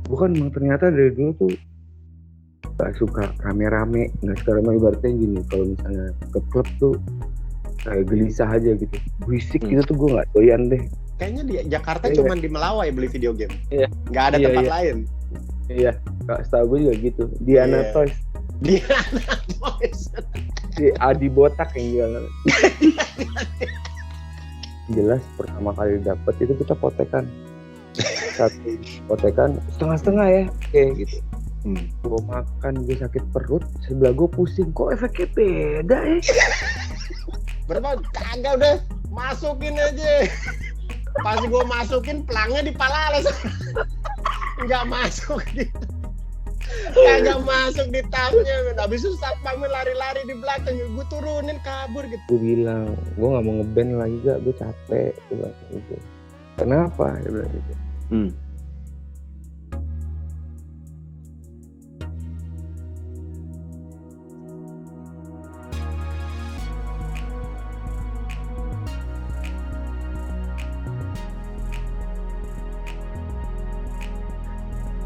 Bukan, emang ternyata dari dulu tuh gak suka rame-rame. Nggak suka rame, ibaratnya gini, kalau misalnya ke klub tuh kayak gelisah aja gitu. Berisik gitu tuh gue gak doyan deh. Kayaknya di Jakarta Iya. cuman di Melawai beli video game. Iya. Nggak ada tempat lain. Iya, setahu gue juga gitu. Diana Toys. Diana Toys. Si Adi Botak yang jualan. Jelas pertama kali dapet itu kita potekan. Satu potekan setengah-setengah ya, oke gitu. Gue makan, gue sakit perut, sebelah gue pusing, kok efeknya beda ya? Berapa? Kagak udah, masukin aja. Pas gue masukin pelangnya di pala langsung. Nggak masuk gitu. Kagak masuk di tapnya. Habis itu satpamnya lari-lari di belakang, gue turunin kabur gitu. Gue bilang, gue nggak mau ngeband lagi gak, gue capek. Gue bilang gitu. Kenapa? Dia bilang gitu.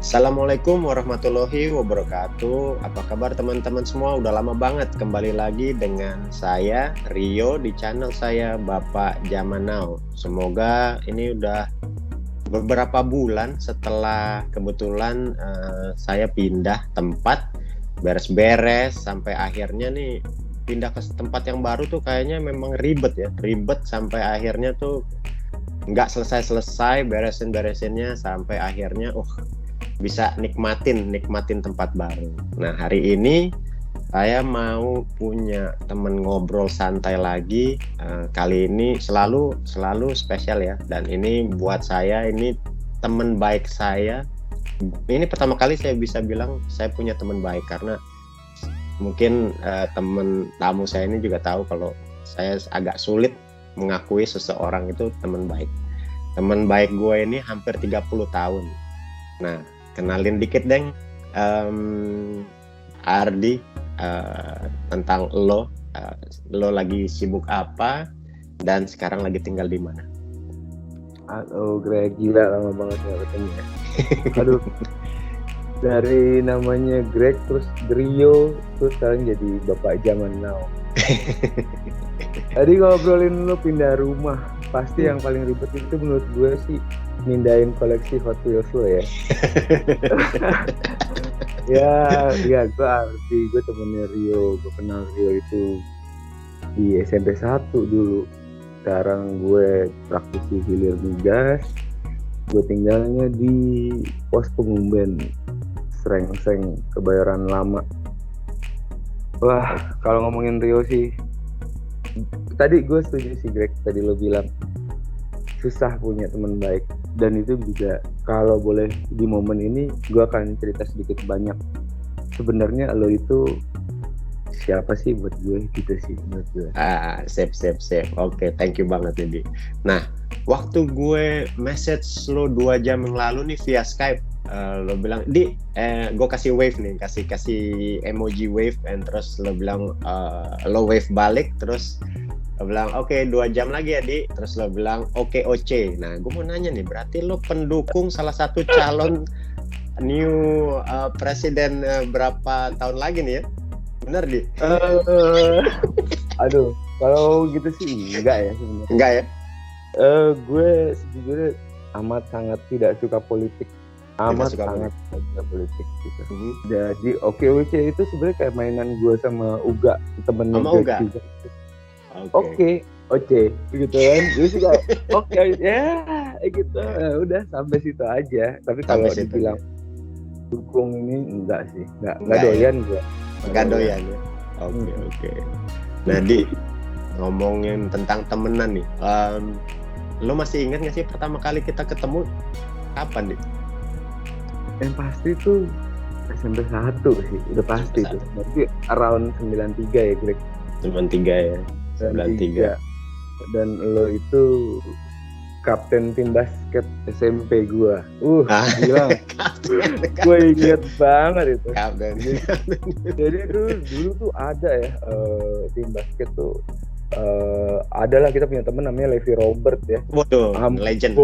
Assalamualaikum warahmatullahi wabarakatuh. Apa kabar teman-teman semua? Udah lama banget kembali lagi dengan saya Rio di channel saya Bapak Zaman Now. Semoga ini udah beberapa bulan setelah kebetulan saya pindah tempat, beres-beres sampai akhirnya nih pindah ke tempat yang baru tuh kayaknya memang ribet sampai akhirnya tuh nggak selesai beresinnya sampai akhirnya bisa nikmatin tempat baru. Nah, hari ini saya mau punya temen ngobrol santai lagi. Kali ini selalu spesial ya. Dan ini buat saya, ini temen baik saya. Ini pertama kali saya bisa bilang saya punya temen baik, karena mungkin temen tamu saya ini juga tahu kalau saya agak sulit mengakui seseorang itu temen baik. Temen baik gue ini hampir 30 tahun. Nah, kenalin dikit deng, Ardi, tentang lo lagi sibuk apa dan sekarang lagi tinggal di mana? Halo Greg, gila lama banget gak ketemu ya. Aduh, dari namanya Greg terus Rio terus sekarang jadi Bapak Zaman Now. Tadi ngobrolin lo pindah rumah, pasti yang paling ribet itu menurut gue sih mindahin koleksi Hot Wheels lo ya. ya gue temennya Rio, gue kenal Rio itu di SMP 1 dulu. Sekarang gue praktisi hilir migas, gue tinggalnya di pos pengumben Srengseng, Kebayoran Lama. Wah, kalau ngomongin Rio sih, tadi gue setuju sih Greg, tadi lo bilang susah punya teman baik. Dan itu juga kalau boleh di momen ini gue akan cerita sedikit banyak. Sebenarnya lo itu siapa sih buat gue gitu sih menurut gue. Sip. Oke, thank you banget ini. Nah, waktu gue message lo 2 jam yang lalu nih via Skype, lo bilang gue kasih wave nih, kasih emoji wave, and terus lo bilang lo wave balik, terus lo bilang oke, 2 jam lagi ya Di, terus lo bilang oke. Nah, gue mau nanya nih, berarti lo pendukung salah satu calon new presiden berapa tahun lagi nih ya? Bener Di? Aduh, kalau gitu sih enggak ya sebenarnya. Enggak ya? Gue sejujurnya amat sangat tidak suka politik. Tidak suka politik gitu. Jadi OKWC itu sebenarnya kayak mainan gue sama Uga, temennya Uga juga. Oke, gitu kan. Gue juga oke ya gitu. Udah sampai situ aja. Tapi kalau dibilang dukung ini enggak sih. Enggak doyan gue. Enggak doyan ya. Oke. Nah, Di, ngomongin tentang temenan nih. Lo masih ingat nggak sih pertama kali kita ketemu kapan, Di? Yang pasti tuh SMP 1 sih, udah pasti tuh. Berarti around 93 ya, Greg. 93 ya. 93. Dan lo itu kapten tim basket SMP gua. Gila. Gue inget banget itu. Kapten. Jadi dulu tuh ada ya tim basket tuh adalah kita punya temen namanya Levi Robert ya. Waduh, Ampun, legend.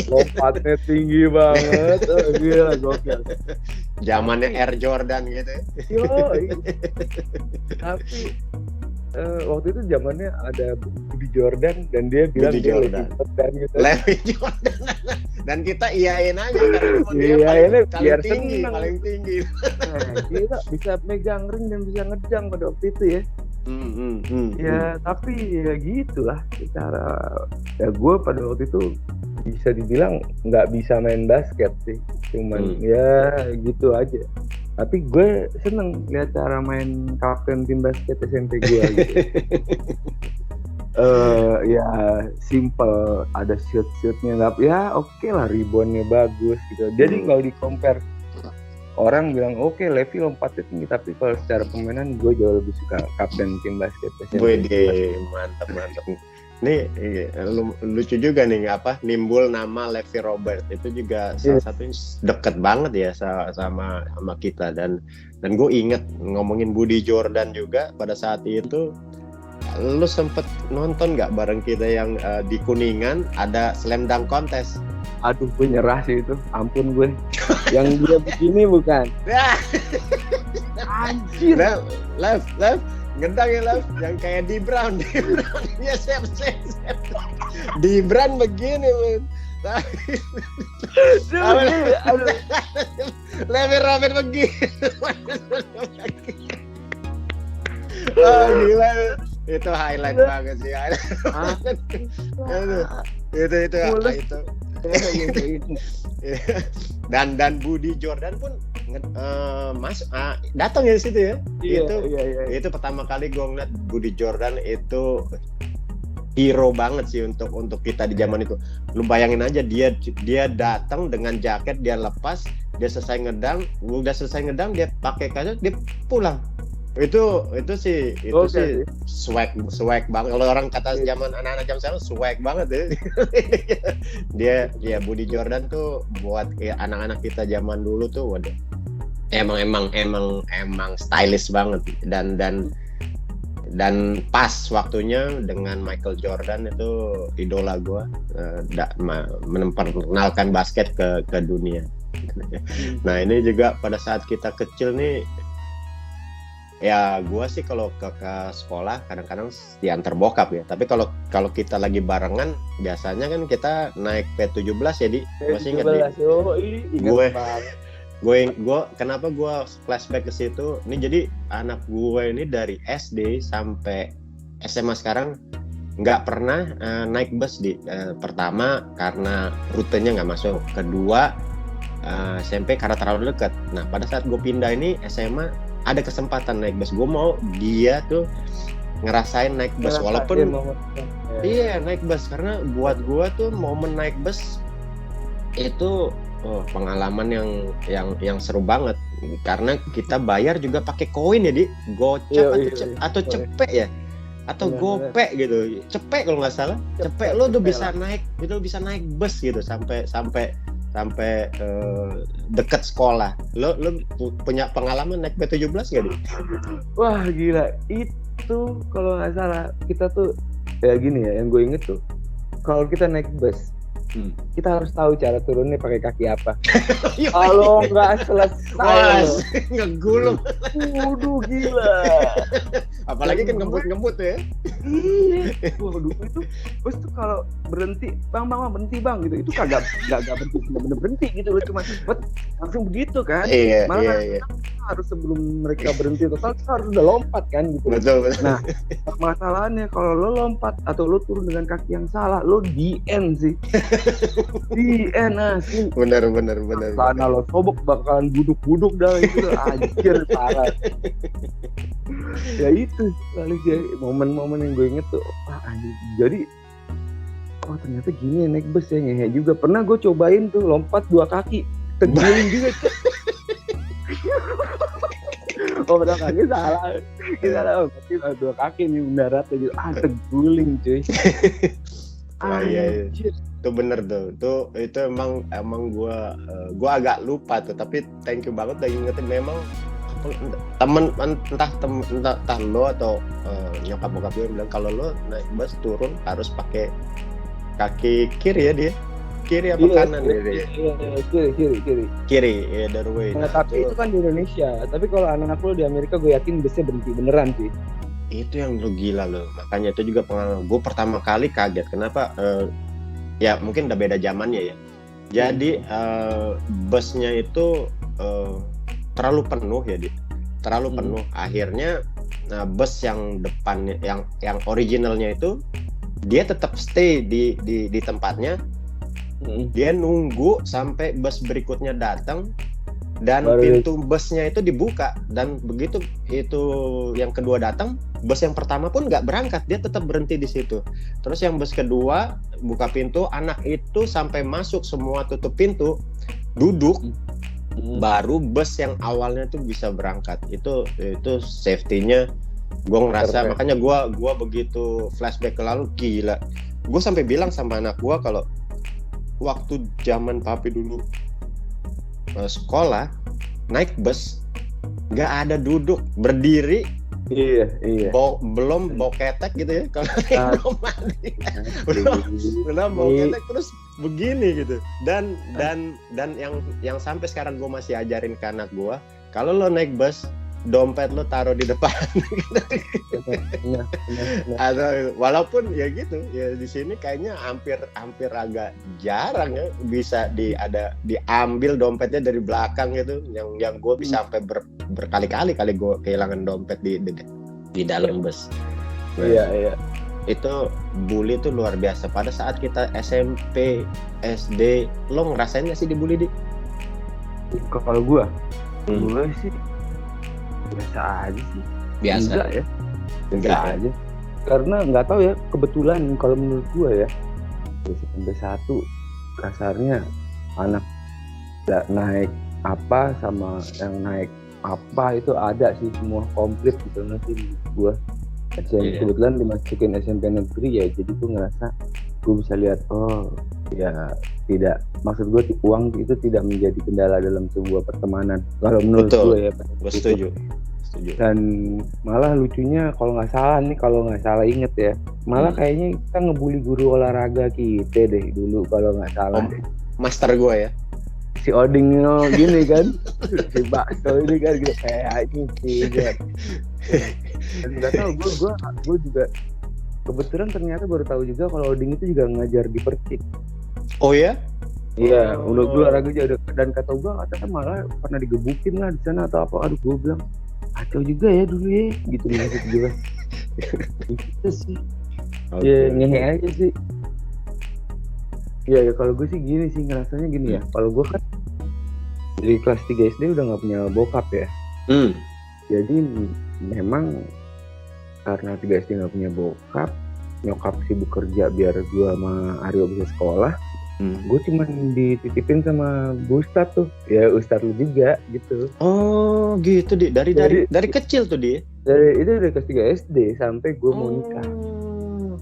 lompatnya tinggi banget. Gila, gokil. Zamannya Air Jordan gitu. Yo, tapi waktu itu zamannya ada Budi Jordan dan dia bilang Budi dia Jordan. Levi Jordan gitu. Levi Jordan. Dan kita iyain aja karena dia Iyainnya paling biar tinggi, seneng. paling tinggi. Nah, kita bisa megang ring dan bisa ngejang pada waktu itu ya. Ya tapi ya gitulah secara ya gue pada waktu itu bisa dibilang nggak bisa main basket sih, cuman ya gitu aja. Tapi gue seneng lihat cara main kapten tim basket SMP gue gitu. Ya simple, ada shootnya nggak ya oke lah, reboundnya bagus gitu. Jadi kalau di compare orang bilang oke, Levi lompatnya tinggi, tapi kalau secara permainan gue jauh lebih suka kapten tim basket. Wede, mantap. Nih lucu juga nih nimbul nama Levi Robert itu juga salah satu deket banget ya sama kita dan gue inget ngomongin Budi Jordan juga pada saat itu. Lu sempet nonton nggak bareng kita yang di Kuningan ada slam dunk contest? Aduh, gue nyerah sih itu. Ampun gue. Yang dia begini bukan? Anjir. Lev, ngedang ya Lev. Yang kayak di Brown ya sep. Di Brown begini men. Aduh. Levi Robert begini. Oh gila. Itu highlight banget sih. Itu. Dan Budi Jordan pun datang ya di situ ya. Itu pertama kali gue ngeliat Budi Jordan itu hero banget sih untuk kita di zaman itu. Lu bayangin aja dia datang dengan jaket, dia lepas, dia selesai ngedang, dia pakai kaca, dia pulang. Itu sih swag banget. Kalau orang kata zaman anak-anak zaman sekarang swag banget ya. Dia Budi Jordan tuh buat anak-anak kita zaman dulu tuh waduh. Emang stylish banget dan pas waktunya dengan Michael Jordan itu idola gue memperkenalkan basket ke dunia. Nah ini juga pada saat kita kecil nih. Ya gue sih kalau ke sekolah kadang-kadang diantar bokap ya. Tapi kalau kita lagi barengan biasanya kan kita naik P17 ya di. Masih ingat gue kenapa gue flashback ke situ? Ini jadi anak gue ini dari SD sampai SMA sekarang nggak pernah naik bus di. Pertama karena rutenya nggak masuk. Kedua SMP karena terlalu dekat. Nah pada saat gue pindah ini SMA ada kesempatan naik bus, gue mau dia tuh ngerasain naik bus walaupun naik bus karena buat gue tuh momen naik bus itu pengalaman yang seru banget karena kita bayar juga pakai koin ya di gocap atau cepek ya atau gopek gitu, cepek kalau nggak salah, cepek lo tuh bisa naik bus gitu sampai dekat sekolah. Lo punya pengalaman naik P17 nggak di? Wah gila, itu kalau nggak salah kita tuh ya gini ya, yang gue inget tuh kalau kita naik bus kita harus tahu cara turunnya pakai kaki apa. Kalau nggak selesai ngegulung. Waduh gila. Apalagi kan ngebut ya. Iya. Waduh itu bus tuh kalau berhenti, bang berhenti bang gitu, itu kagak berhenti, bener-bener berhenti gitu loh, cuma cepet langsung begitu kan. Malah harus sebelum mereka berhenti total kita harus udah lompat kan gitu. Betul. Nah masalahnya kalau lo lompat atau lo turun dengan kaki yang salah, lo di end sih. Asli. Bener. Karena lo sobok bakalan buduk dah itu, anjir parah. Ya itu kali momen-momen yang gue inget tuh, anjir. Jadi ternyata gini ya naik bus ya, ngehe juga. Pernah gue cobain tuh lompat 2 kaki, terguling juga. Benar kaki salah. Kita berarti 2 kaki nih mendarat aja, terguling cuy. Iya. Itu bener tuh. Itu emang gue agak lupa tuh, tapi thank you banget udah ingetin. Memang entah lo atau nyokap bokap gue bilang kalau lo naik bus turun harus pakai kaki kiri ya dia. Kiri apa kanan ya dia? Kiri ya, the way. Nah, tapi itu kan di Indonesia. Tapi kalau anak lo di Amerika gue yakin busnya berhenti beneran sih. Itu yang lo gila lo. Makanya itu juga pengalaman gue pertama kali kaget. Kenapa? Ya mungkin udah beda zamannya ya. Jadi busnya itu terlalu penuh ya dia. Terlalu penuh. Akhirnya bus yang depannya, yang originalnya itu dia tetap stay di tempatnya. Dia nunggu sampai bus berikutnya datang dan pintu busnya itu dibuka, dan begitu itu yang kedua datang, bus yang pertama pun nggak berangkat, dia tetap berhenti di situ. Terus yang bus kedua buka pintu, anak itu sampai masuk semua tutup pintu, duduk, baru bus yang awalnya tuh bisa berangkat. Itu safety-nya gue ngerasa. Makanya gue begitu flashback ke lalu, gila. Gue sampai bilang sama anak gue kalau waktu zaman papi dulu sekolah naik bus nggak ada duduk, berdiri. Iya. Belum bau ketek gitu ya kalau belum mandi. belum bau ketek terus begini gitu. Dan yang sampai sekarang gue masih ajarin ke anak gue, kalau lo naik bus, dompet lo taruh di depan. Atau walaupun ya gitu ya, di sini kayaknya hampir agak jarang ya bisa diambil dompetnya dari belakang gitu. Yang gue bisa sampai berkali-kali gue kehilangan dompet di dalam bus. Iya. Itu bully tuh luar biasa. Pada saat kita SMP, SD, lo ngerasain nggak sih dibully di? Kalau gue sih biasa aja sih. Biasa ya. Biasa aja. Karena nggak tahu ya, kebetulan kalau menurut gue ya, SMP 1 kasarnya anak naik apa sama yang naik apa itu ada sih, semua komplit gitu nanti gue. Kebetulan dimasukin SMP negeri ya, jadi gue ngerasa gue bisa lihat tidak, maksud gue uang itu tidak menjadi kendala dalam sebuah pertemanan kalau menurut gue ya. Gue setuju. Dan malah lucunya kalau nggak salah inget ya, malah kayaknya kita ngebully guru olahraga kita deh dulu kalau nggak salah. Master gue ya, si Oding gini kan, si Bakso ini kan gitu kayak ini kan. Dan nggak tahu gue juga kebetulan ternyata baru tahu juga kalau Oding itu juga ngajar di Persik. Oh ya? Iya, udah gue olahraga juga, dan kata gue katanya malah pernah digebukin lah di sana atau apa. Aduh, gue bilang kacau juga ya dulu ya, gitu maksud gue. Gitu sih. Ya ngehe aja sih. Ya kalau gue sih gini sih ngerasanya gini ya. Kalau gue kan dari kelas 3 SD udah nggak punya bokap ya. Jadi memang karena 3 SD nggak punya bokap, nyokap sibuk kerja biar gue sama Aryo bisa sekolah. Gue cuma dititipin sama Bu Ustadz tuh, ya Ustadz lu juga gitu. Oh gitu dari kecil tuh dia. Dari kelas 3 SD sampai gue mau nikah.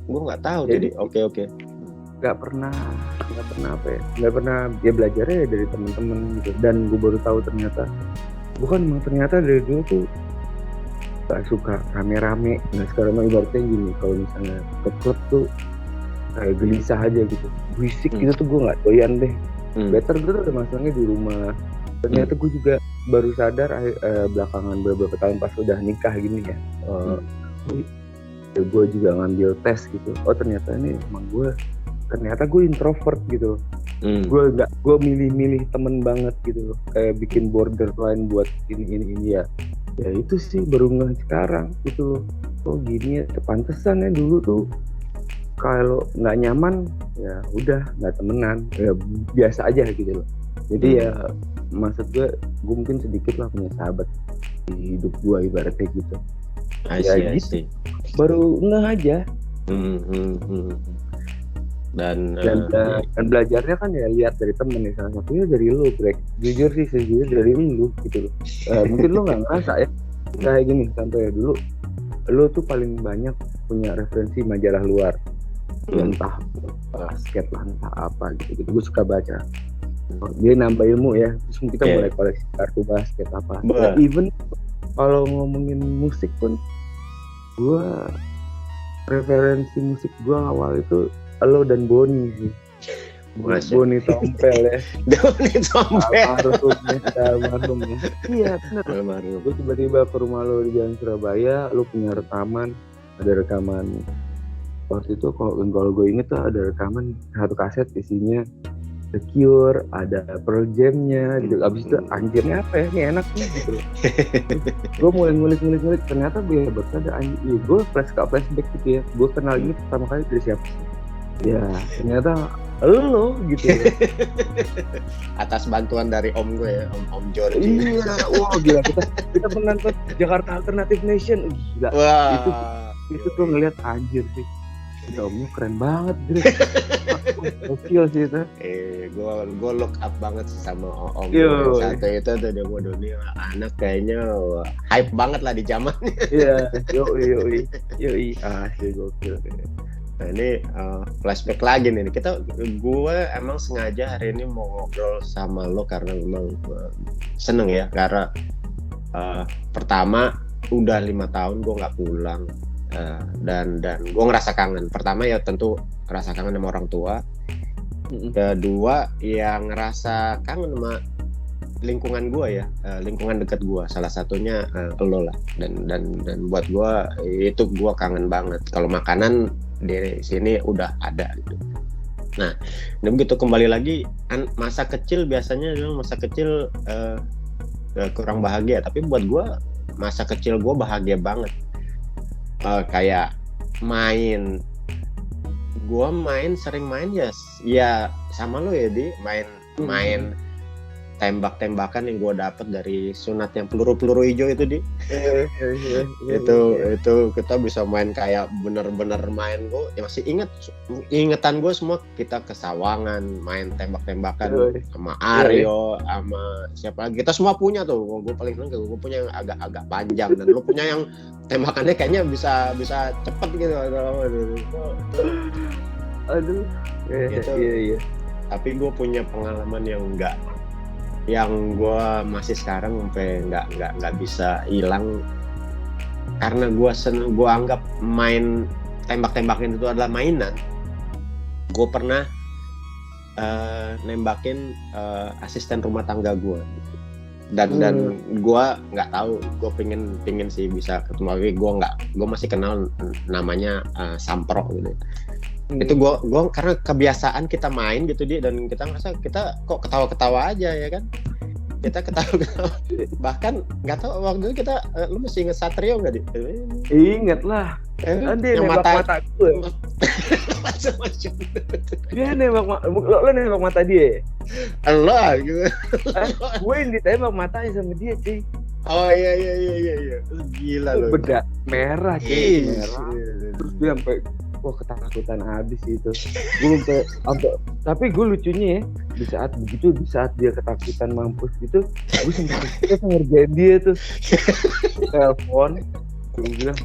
Gue nggak tahu jadi. Oke. Nggak pernah ya belajarnya dari teman-teman gitu. Dan gue baru tahu ternyata dari dulu tuh gak suka rame-rame. Nah sekarang mah ibaratnya gini, kalau misalnya ke klub tuh kayak gelisah aja gitu, berisik gitu tuh gue nggak doyan deh. Better gue tuh ada masalahnya di rumah. Ternyata gue juga baru sadar belakangan beberapa tahun pas udah nikah gini ya. Gue juga ngambil tes gitu. Oh ternyata gue introvert gitu. Gue milih temen banget gitu, kayak bikin borderline buat ini ya. Ya itu sih baru ngeh sekarang gitu. Oh gini ya, pantesan ya dulu tuh kalau nggak nyaman ya udah nggak temenan, ya biasa aja gitu loh. Jadi ya maksud gue mungkin sedikit lah punya sahabat di hidup gue ibaratnya gitu. Gitu. Baru ngeh aja. Dan belajarnya kan ya lihat dari temen nih, salah satunya dari lu, Greg. Jujur dari lu gitu loh. Mungkin lu nggak ngerasa ya kayak gini, contohnya dulu lu tuh paling banyak punya referensi majalah luar. Entah basket lah, entah apa gitu. Gue suka baca. Dia nambah ilmu ya. Terus kita mulai koleksi kartu basket apa. kalau ngomongin musik pun gua referensi musik gua awal itu lo dan Boni sih. Boni Tompel ya. Boni Tompel. Almarhum ya. Iya benar. Almarhum. Gue tiba-tiba ke rumah lo di Jalan Surabaya, lo punya rekaman, ada rekaman waktu itu kalau gue inget tuh ada rekaman satu kaset isinya The Cure, ada Pearl Jam-nya gitu. Abis itu anjirnya apa ya? Ini enak nih gitu. Gue mulai ngulik, ternyata gue ada anjir. Gue flashback gitu ya. Gue kenal ini pertama kali dari siapa sih? Ya ternyata lo gitu. Atas bantuan dari om gue ya, Om George. Iya, wah gila kita pernah nonton Jakarta Alternative Nation. Gila. Wah. Itu tuh ngeliat anjir sih. Ya omnya keren banget gitu. Gokil sih itu. Gue look up banget sama om gue. Satu itu tuh dia mau dunia anak kayaknya hype banget lah di zamannya. Iya, yoi. Sih gokil. Nah ini flashback lagi nih. Gue emang sengaja hari ini mau ngobrol sama lo karena memang seneng ya. Karena pertama udah 5 tahun gue nggak pulang. Dan gue ngerasa kangen. Pertama ya tentu ngerasa kangen sama orang tua. Kedua ya ngerasa kangen sama lingkungan gue ya, lingkungan dekat gue. Salah satunya lo lah. Dan buat gue itu gue kangen banget. Kalau makanan di sini udah ada gitu. Nah, dan begitu kembali lagi masa kecil biasanya masa kecil kurang bahagia. Tapi buat gue masa kecil gue bahagia banget. Kayak sering main ya sama lo ya main tembak-tembakan yang gue dapet dari sunat yang peluru hijau itu di itu kita bisa main kayak bener-bener main. Gue ya masih ingetan gue semua kita ke Sawangan main tembak-tembakan sama Aryo sama siapa lagi, kita semua punya tuh. Gue paling seneng gue punya yang agak panjang dan lo punya yang tembakannya kayaknya bisa cepet gitu. Aduh. Iya. Tapi gue punya pengalaman yang gue masih sekarang sampai nggak bisa hilang karena gue anggap main tembak-tembakin itu adalah mainan. Gue pernah nembakin asisten rumah tangga gue dan gue nggak tahu, gue pengen sih bisa ketemu lagi. Gue masih kenal namanya Samprok gitu. Itu gue karena kebiasaan kita main gitu dia, dan kita ngerasa kita kok ketawa-ketawa aja ya kan, kita ketawa-ketawa. Bahkan nggak tahu waktu itu kita lu masih inget Satrio nggak di? Ingat lah. Dia nembak mata gue. Macam-macam. Dia nembak lo nembak mata dia. Allah gitu. Gue yang ditembak matanya sama dia cuy. Oh iya. Gila lo. Bedak merah cuy. Terus dia sampai ketakutan habis itu. Gue sampai tapi gue lucunya ya di saat dia ketakutan mampus gitu, gue sempat ngerjain dia tuh. Telepon, gue bilang,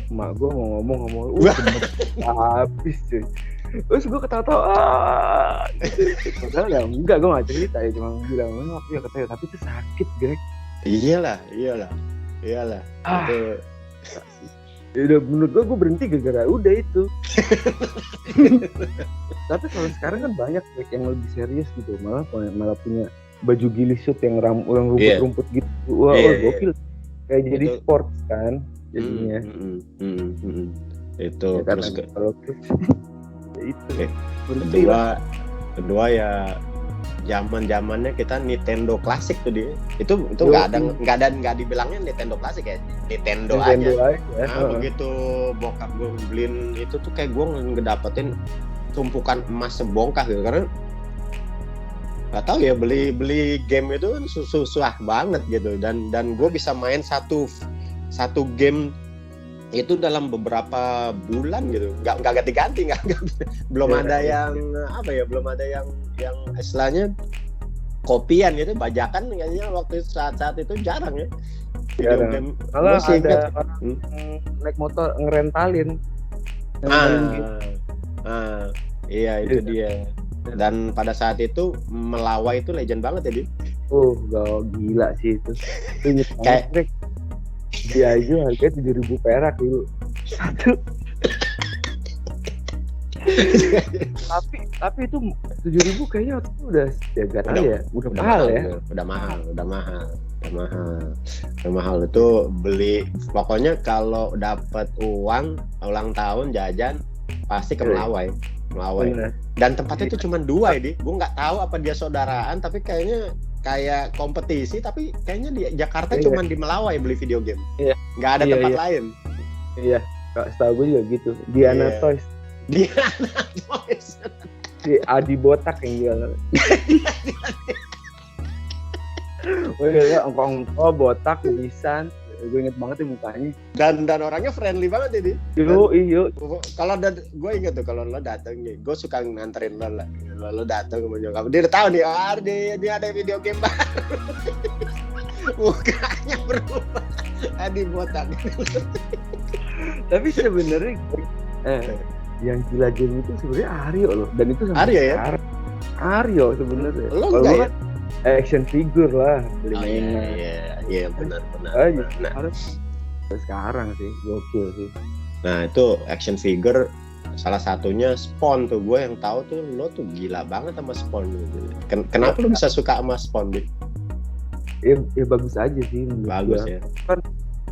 mak gue mau ngomong, habis cuy. Terus gue ketawa-tawa. Padahal enggak, gue nggak cerita ya, cuma bilang aku ya ketawa, tapi itu sakit Greg. Iyalah. Itu udah menurut gue berhenti gara-gara udah itu. Tapi kalau sekarang kan banyak yang lebih serius gitu, malah punya baju gili shoot yang rumput-rumput gitu. Wah, gokil. Kayak jadi sport kan jadinya. Itu ya, terus kalau itu. Kedua ya zaman-zamannya kita Nintendo klasik tuh dia. Itu nggak dibilangnya Nintendo klasik ya. Nintendo aja. Begitu bokap gue beliin itu tuh kayak gue ngedapetin tumpukan emas sebongkah gitu, karena nggak tahu ya beli game itu susah banget gitu, dan gue bisa main satu game itu dalam beberapa bulan gitu, nggak ganti-ganti, belum ada yang istilahnya kopian gitu, bajakan kayaknya waktu saat itu jarang ya. Kalau ada naik motor ngerentalin. Iya itu dia. Dan pada saat itu Melawai itu legend banget ya, Din. Gila sih itu. Kayak dia aja harganya 7.000 perak dulu satu. tapi itu 7.000 kayaknya waktu itu udah jaga kali ya, udah mahal ya. Udah mahal itu beli. Pokoknya kalau dapat uang ulang tahun jajan pasti ke Melawai. Dan tempatnya itu cuma 2 ini. Gue nggak tahu apa dia saudaraan, tapi kayaknya kayak kompetisi, tapi kayaknya di Jakarta cuma di Melawai beli video game. Nggak ada tempat lain. Iya, setahu gue juga gitu. Diana Toys. Si Adi Botak yang jual. Ongkong botak, lisan. Gue inget banget nih mukanya. Dan orangnya friendly banget ini. Iyo. Kalau gue inget tuh kalau lo dateng nih, gue suka nganterin lo lah. Lo dateng sama nyokap, dia udah tahu nih, dia ada video game baru. Mukanya berubah. Adi Botak. Tapi sebenarnya yang gila game itu sebenarnya Aryo loh, dan itu sampai Aryo ya? Aryo sebenarnya. Lo enggak ya? Action figure lah, beli mainan. Iya benar. Sekarang sih gokil sih. Nah itu action figure salah satunya Spawn tuh. Gue yang tahu tuh lo tuh gila banget sama Spawn gitu. Kenapa lo bisa suka sama Spawn gitu? Ya bagus aja sih. Bagus ya. Kan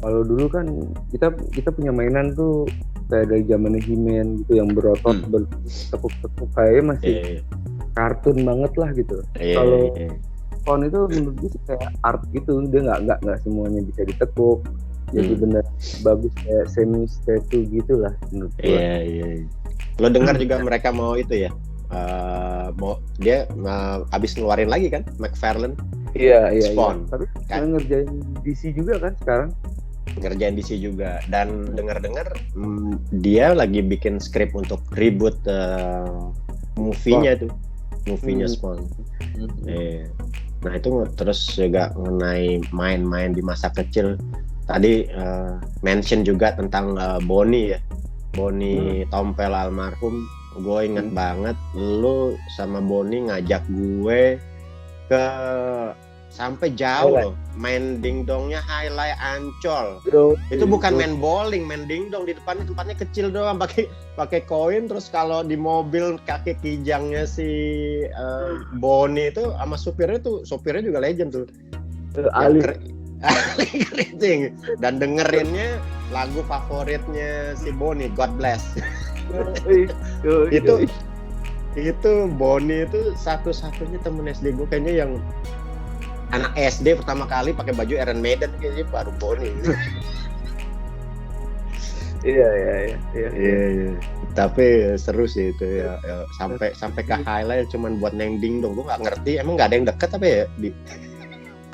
kalau dulu kan kita punya mainan tuh kayak dari zamannya He-Man gitu yang berotot bertekuk-tekuk, kayaknya masih kartun banget lah gitu. Kalau Spawn itu menurut gue kayak art gitu, dia nggak semuanya bisa ditekuk, jadi benar bagus kayak semi statue gitulah menurut gue. Iya. Lo dengar juga mereka mau itu ya, mau dia abis ngeluarin lagi kan McFarlane. Iya. Spawn. Tapi kan ngerjain DC juga kan sekarang. Ngerjain DC juga, dan dengar dia lagi bikin skrip untuk reboot movie-nya tuh. Movie-nya Spawn. Nah itu terus juga mengenai main-main di masa kecil. Tadi mention juga tentang Bonnie ya. Bonnie Tompel almarhum. Gue inget banget lu sama Bonnie ngajak gue ke sampai jauh loh, main dingdongnya Highlight Ancol. Itu bukan main bowling, main dingdong. Di depannya tempatnya kecil doang, pakai koin. Terus kalau di mobil kaki kijangnya si Bonnie itu sama sopirnya juga legend tuh. Ali Keriting. Dan dengerinnya lagu favoritnya si Bonnie, God Bless. Itu Bonnie itu satu-satunya temen SD gue kayaknya yang anak SD pertama kali pakai baju Iron Maiden, kayaknya baru Bonnie. Iya. Tapi seru sih itu ya. Sampai ke Highlight cuman buat neng dingdong. Gue nggak ngerti, emang nggak ada yang deket apa ya di?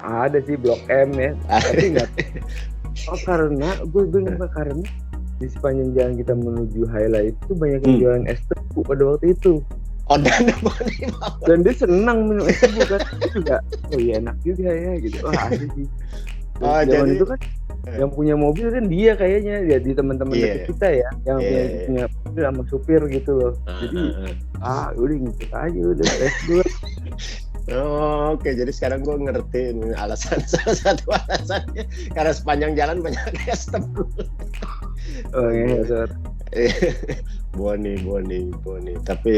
Ada sih Blok M ya. Tapi nggak. Karena gue bingung karena di sepanjang jalan kita menuju Highlight itu banyak yang jualan es tebu pada waktu itu. Dan dia senang minum es tebu kan. Itu juga, iya enak juga ya gitu. Asik sih. Zaman itu kan yang punya mobil kan dia kayaknya ya, di teman-teman dekat kita ya, yang punya mobil sama supir gitu loh. Jadi udah ngikut aja udah tes gue. Oke, jadi sekarang gue ngerti salah satu alasannya karena sepanjang jalan banyak es tebu. Bonnie. Tapi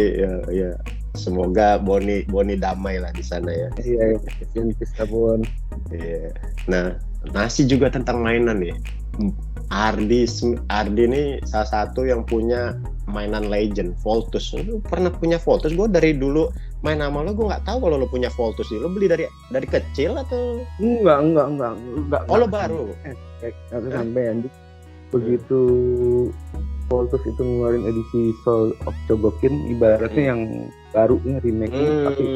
ya semoga Bonnie damai lah di sana ya. Iya, kita Bon. Iya. Nah, masih juga tentang mainan nih. Ardi ini salah satu yang punya mainan legend, Voltus. Lu pernah punya Voltus? Gue dari dulu main sama lo, gue nggak tahu kalau lo punya Voltus. Lo beli dari kecil atau? Enggak. Oh, lo baru? Aku sampean begitu Voltus itu ngeluarin edisi Soul of Chogokin, ibaratnya yang baru ya, remake-nya. Tapi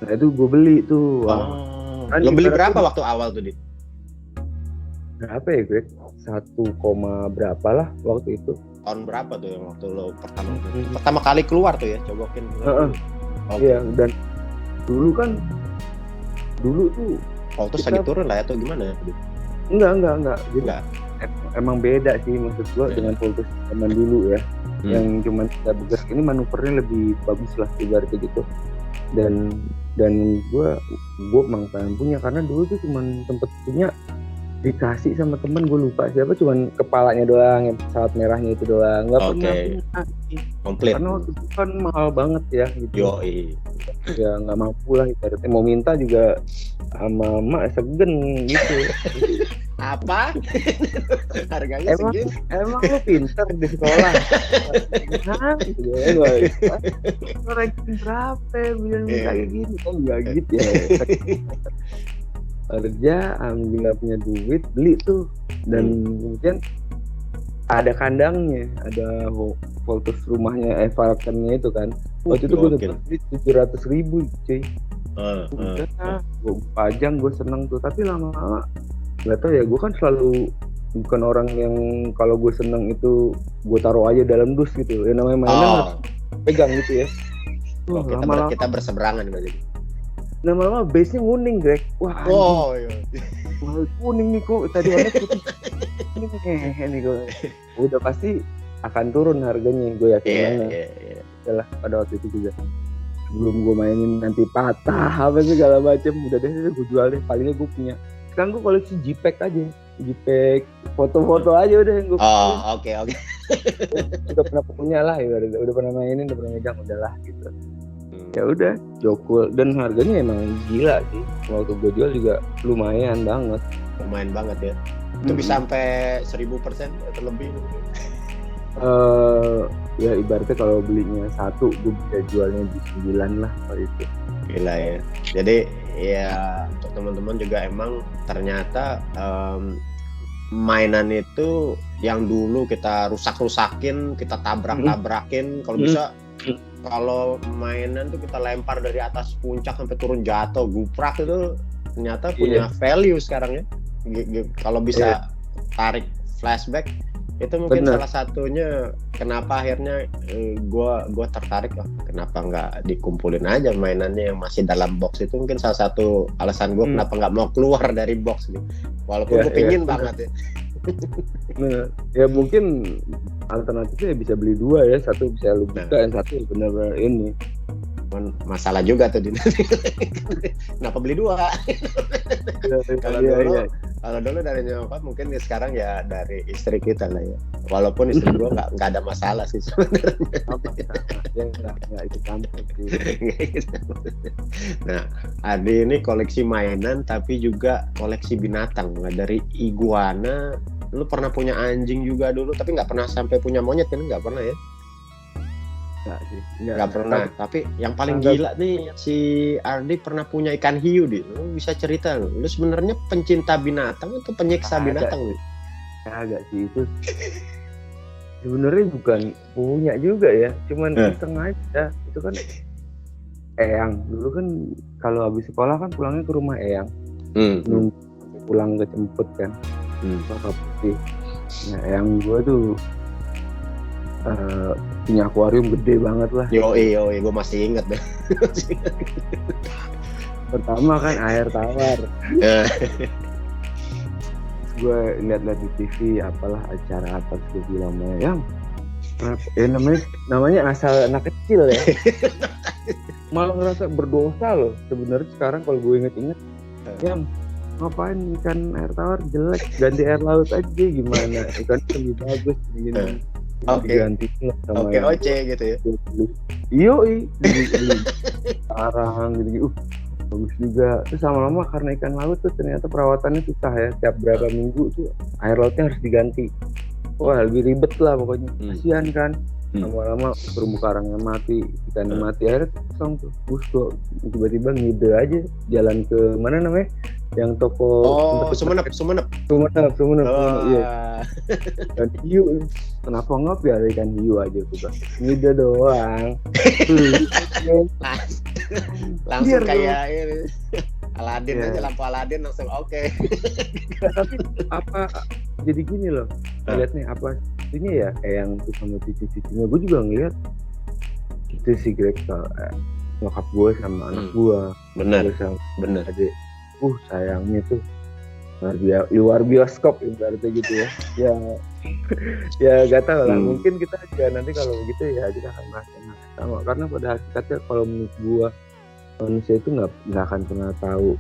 nah itu gue beli tuh. Kan lo beli berapa waktu awal tuh, Dit? Berapa ya, Greg? 1, berapa lah waktu itu. Tahun berapa tuh yang waktu lo pertama kali keluar tuh ya, Chogokin? Iya, dan dulu tuh Voltus lagi turun lah ya, atau gimana ya? Enggak. Jadi emang beda sih maksud gua dengan Voltus zaman dulu ya. Yang cuman kita bergerak ini manuvernya lebih bagus lah ibaratnya gitu. Dan gua emang pengen punya karena dulu tuh cuman sempet punya dikasih sama temen, gue lupa siapa, cuman kepalanya doang yang pesawat merahnya itu doang, nggak pernah punya komplit karena waktu itu kan mahal banget ya gitu. Yoi. Ya nggak mampu lah ibaratnya, mau minta juga sama emak segen gitu. Apa harganya segini? Emang lu pinter di sekolah? Nah, gitu ya. Ranking berapa bilang kayak gini kan nggak gitu ya. Kerja, alhamdulillah punya duit, beli tuh, dan kemudian ada kandangnya, ada voltus rumahnya, falconnya itu kan. Waktu itu gue dapat beli 700.000 cuy. Gue pajang, gue seneng tuh, tapi lama-lama nggak tahu ya, gue kan selalu bukan orang yang kalau gue seneng itu gue taruh aja dalam dus gitu. Yang namanya mainan harus pegang gitu ya. Kita berseberangan berarti. Lama-lama base-nya nguning, Greg. Wah, iya. Wah, kuning nih kok. Tadi warna putih. Ini kok. Udah pasti akan turun harganya, gue yakin. Iya. Yalah, pada waktu itu juga. Sebelum gue mainin nanti patah apa segala macam, udah deh gue jual deh. Palingnya gue punya. Sekarang gue koleksi JPEG aja. JPEG foto-foto aja udah yang gue. Oke. Udah pernah punya lah, udah pernah mainin, udah pernah megang, udahlah gitu. Ya udah, jokul, dan harganya emang gila sih. Waktu gue jual juga lumayan banget ya. Itu bisa sampai 1000% atau lebih. Ya ibaratnya kalau belinya 1, gue bisa jualnya di 9 lah kalau itu. Gila ya. Jadi ya untuk teman-teman juga emang ternyata mainan itu yang dulu kita rusak-rusakin, kita tabrak-tabrakin, kalau bisa kalau mainan tuh kita lempar dari atas puncak sampai turun jatuh, guprak itu ternyata punya value sekarang ya. Kalau bisa tarik flashback, itu mungkin salah satunya kenapa akhirnya gue tertarik lah. Kenapa nggak dikumpulin aja mainannya yang masih dalam box, itu mungkin salah satu alasan gue kenapa nggak mau keluar dari box gitu. Walaupun gue pingin banget ya. Nah, ya mungkin alternatifnya bisa beli 2 ya, satu bisa lu buka, yang satu benar-benar ini. Masalah juga tuh kenapa beli 2? Kalau dulu dari nyokap, mungkin sekarang ya dari istri kita lah ya. Walaupun istri gua nggak ada masalah sih sebenarnya. Nggak itu campur sih. Nah, Adi ini koleksi mainan tapi juga koleksi binatang. Nah, dari iguana, lu pernah punya anjing juga dulu, tapi nggak pernah sampai punya monyet kan? Nggak pernah ya? Nggak pernah. Tapi yang paling gila nih, si Ardi pernah punya ikan hiu, Di. Lu bisa cerita lu sebenarnya pencinta binatang atau penyiksa binatang, Di? Agak sih itu. Sebenarnya bukan punya juga ya, cuman iseng aja. Itu kan eyang. Dulu kan kalau habis sekolah kan pulangnya ke rumah eyang. Nunggu pulang kejemput kan. Kakak putih. Nah, eyang gua tuh punya akuarium gede banget lah. Yoi, gue masih inget deh. Pertama kan air tawar. Gue lihat-lihat di TV apalah acara apa, gue bilang yang namanya asal anak kecil ya. Malah ngerasa berdosa loh sebenarnya sekarang kalau gue inget-inget. Yang ngapain ikan air tawar jelek, ganti air laut aja gimana, ikan lebih bagus gini. Diganti sama OC gitu ya. Yoi, arang gitu. Bagus juga. Terus lama-lama karena ikan laut tuh ternyata perawatannya susah ya. Tiap berapa minggu tuh air lautnya harus diganti. Wah, lebih ribet lah pokoknya. Kasihan kan. Lama-lama terumbu karangnya mati, ikannya mati, akhirnya kosong tuh. Terus tiba-tiba ngide aja jalan ke mana namanya? Yang toko Sumenep. Iya. Dan hiu, kenapa nggak biar ikan hiu aja tuh, ngide doang. Langsung kayak ini Aladin aja, lampu Aladin langsung oke. Tapi apa jadi gini loh, lihat nih apa ini ya, kayak yang tuh sama cucu-cucunya. Gue juga ngeliat itu si Greg, nyokap gue sama anak gue. Bener. Adik, sayangnya tuh luar bioskop ibaratnya gitu ya. Ya gak tahu lah, mungkin kita juga nanti kalau begitu ya kita akan merasa sama, karena pada hakikatnya kalau menurut gue manusia itu nggak akan pernah tahu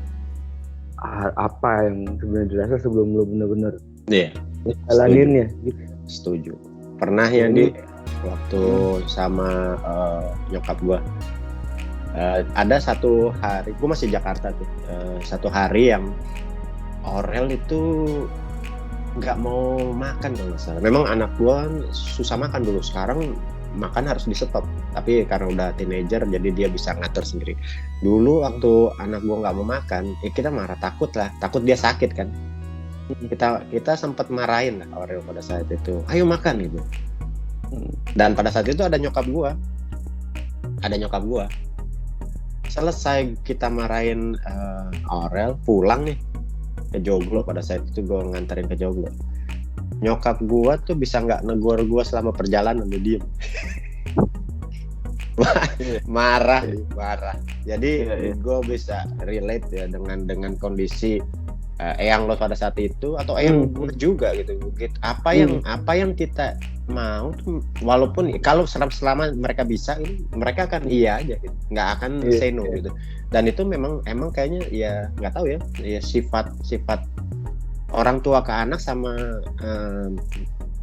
apa yang sebenarnya dirasa sebelum lu bener-bener Iya, jalaninnya gitu. setuju. Pernah ya Ini- di waktu sama nyokap gua. Ada satu hari, gue masih Jakarta tuh, satu hari yang Aurel itu nggak mau makan kalau nggak salah. Memang anak gue susah makan dulu, sekarang makan harus di stop. Tapi karena udah teenager, jadi dia bisa ngatur sendiri. Dulu waktu anak gue nggak mau makan, kita marah, takut dia sakit kan. Kita sempat marahin lah Aurel pada saat itu, ayo makan gitu. Dan pada saat itu ada nyokap gue. Selesai kita marahin Aurel, pulang nih ke Joglo. Pada saat itu gue nganterin ke Joglo. Nyokap gue tuh bisa nggak negor gue selama perjalanan, dia diem. marah. Jadi gue bisa relate ya dengan kondisi eyang lo pada saat itu, atau eyang gue juga gitu. Apa yang kita mau tuh, walaupun kalau selama mereka bisa, mereka akan iya aja gitu, nggak akan say no gitu. Dan itu emang kayaknya ya nggak tahu ya sifat orang tua ke anak sama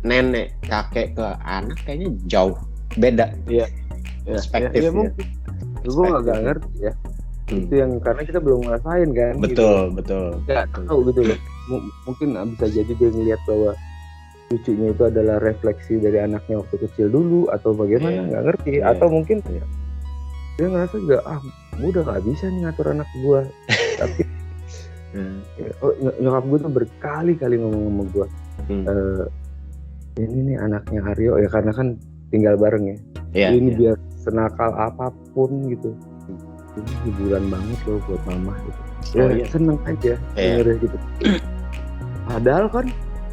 nenek kakek ke anak kayaknya jauh beda. Perspektif ya. Mungkin gue nggak ngerti ya. Itu yang karena kita belum ngerasain kan. Betul. Nggak tahu gitu loh. Mungkin bisa jadi dia ngelihat bahwa cucunya itu adalah refleksi dari anaknya waktu kecil dulu, atau bagaimana, nggak ngerti. Atau mungkin dia ngerasa juga, gue udah nggak bisa nih ngatur anak gue. Tapi nyokap gue tuh berkali-kali ngomong sama gue, ini nih anaknya Aryo ya, karena kan tinggal bareng ya. Ini biar senakal apapun gitu, ini hiburan banget loh buat mama gitu. Seneng aja dengerin gitu. Padahal kan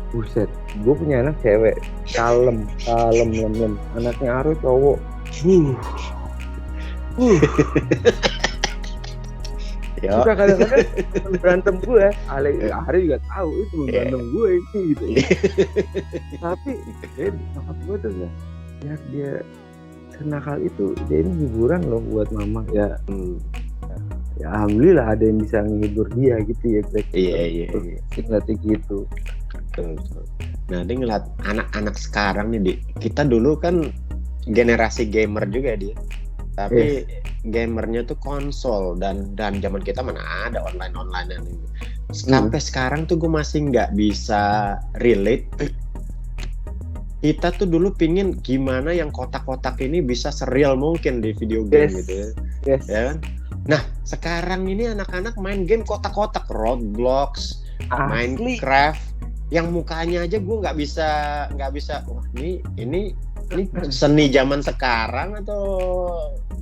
buset, gue punya anak cewek, kalem, lem. Anaknya Aryo cowok, suka kadang-kadang berantem gue. Ari juga tahu itu berantem gue ini gitu. Tapi nyokap gue tuh ya dia senakal itu, dia ini hiburan loh buat mama ya. Ya alhamdulillah ada yang bisa menghibur dia gitu ya. Iya. Ngeliatnya gitu. Nah, dia ngeliat anak-anak sekarang nih, kita dulu kan generasi gamer juga dia, tapi gamernya tuh konsol, dan zaman kita mana ada online-onlinean ini. Sampai sekarang tuh gue masih nggak bisa relate. Kita tuh dulu pingin gimana yang kotak-kotak ini bisa serial mungkin di video game gitu ya. Ya kan? Nah, sekarang ini anak-anak main game kotak-kotak, Roblox, Minecraft, yang mukanya aja gue nggak bisa. Wah, ini seni zaman sekarang atau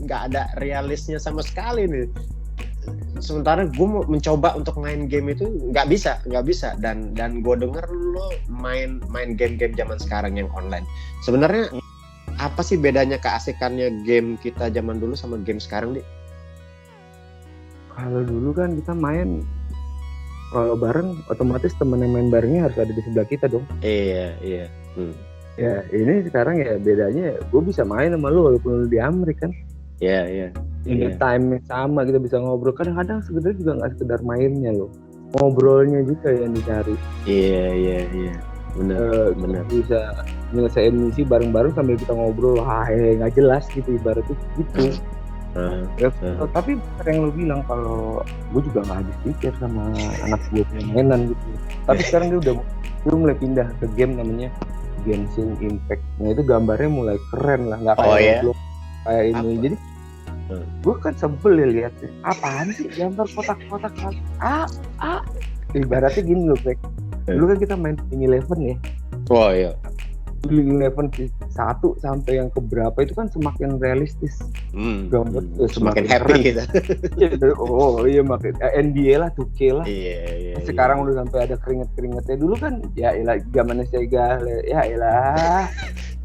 nggak ada realisnya sama sekali nih. Sementara gue mau mencoba untuk main game itu nggak bisa. Dan gue denger lo main game-game zaman sekarang yang online. Sebenarnya apa sih bedanya keasikannya game kita zaman dulu sama game sekarang, Di? Kalau dulu kan kita main, kalau bareng otomatis temen yang main barengnya harus ada di sebelah kita dong. Iya. Ya ini sekarang ya bedanya, gue bisa main sama lu walaupun lu di Amerika kan. Iya. Ini time sama, kita bisa ngobrol. Kadang-kadang sebenarnya juga nggak sekedar mainnya loh, ngobrolnya juga yang dicari. Iya. Benar. Bisa nyelesain misi bareng-bareng sambil kita ngobrol, nggak jelas gitu ibaratnya gitu. Tapi yang lu bilang, kalau gue juga nggak habis pikir sama anak gue punya mainan gitu. Tapi sekarang dia udah mulai pindah ke game namanya Genshin Impact. Nah itu gambarnya mulai keren lah, nggak kayak Roblox kayak ini. Jadi gue kan sebel ya lihat, apaan sih gambar kotak-kotak ibaratnya gini loh, Brek. Dulu kan kita main Winning Eleven ya. Oh iya. Winning Eleven 1 sampai yang keberapa itu kan semakin realistis. Gambar semakin happy kita. Makin NBA lah, 2K lah. Iya. Sekarang udah sampai ada keringet-keringetnya. Dulu kan ya elah zamannya Sega, ya elah.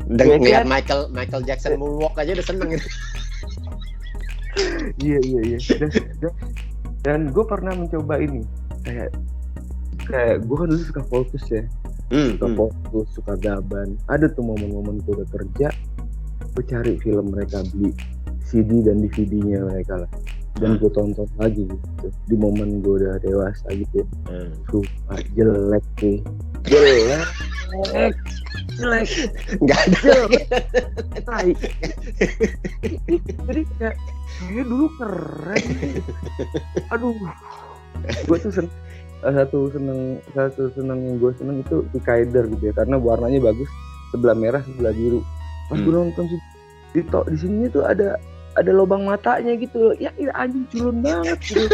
Dan ngeliat Michael Jackson moonwalk aja udah seneng gitu. Iya. Dan gue pernah mencoba ini, kayak gue kan dulu suka fokus ya. Fokus, suka gaban. Ada tuh momen-momen gue udah kerja, gue cari film mereka, beli CD dan DVD-nya mereka lah. dan gue tonton lagi gitu di momen gue udah dewasa gitu ya. Sumpah jelek sih, jelek Nggak ada. jelek tai. Jadi kayak dulu keren gitu. Aduh, gue tuh salah satu seneng yang gue seneng itu Pikaider gitu ya, karena warnanya bagus, sebelah merah sebelah biru. Pas gue nonton sih di sininya tuh ada lubang matanya gitu ya, anjing culun banget gitu.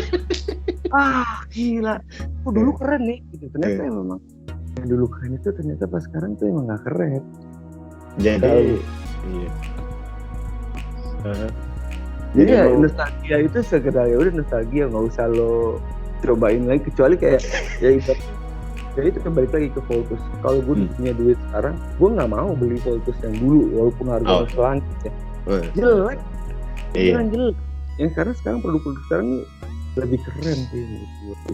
Gila, dulu keren nih gitu. Ternyata memang yang dulu keren itu ternyata pas sekarang tuh emang nggak keren. Jadi jadi ya nostalgia itu sekedar ya udah nostalgia, nggak usah lo cobain lagi, kecuali kayak ya itu kembali lagi ke Voltus. Kalau gue punya duit sekarang, gue nggak mau beli Voltus yang dulu walaupun harganya selangit ya. Jelek. Jelek. Yang sekarang produk-produk sekarang nih lebih keren sih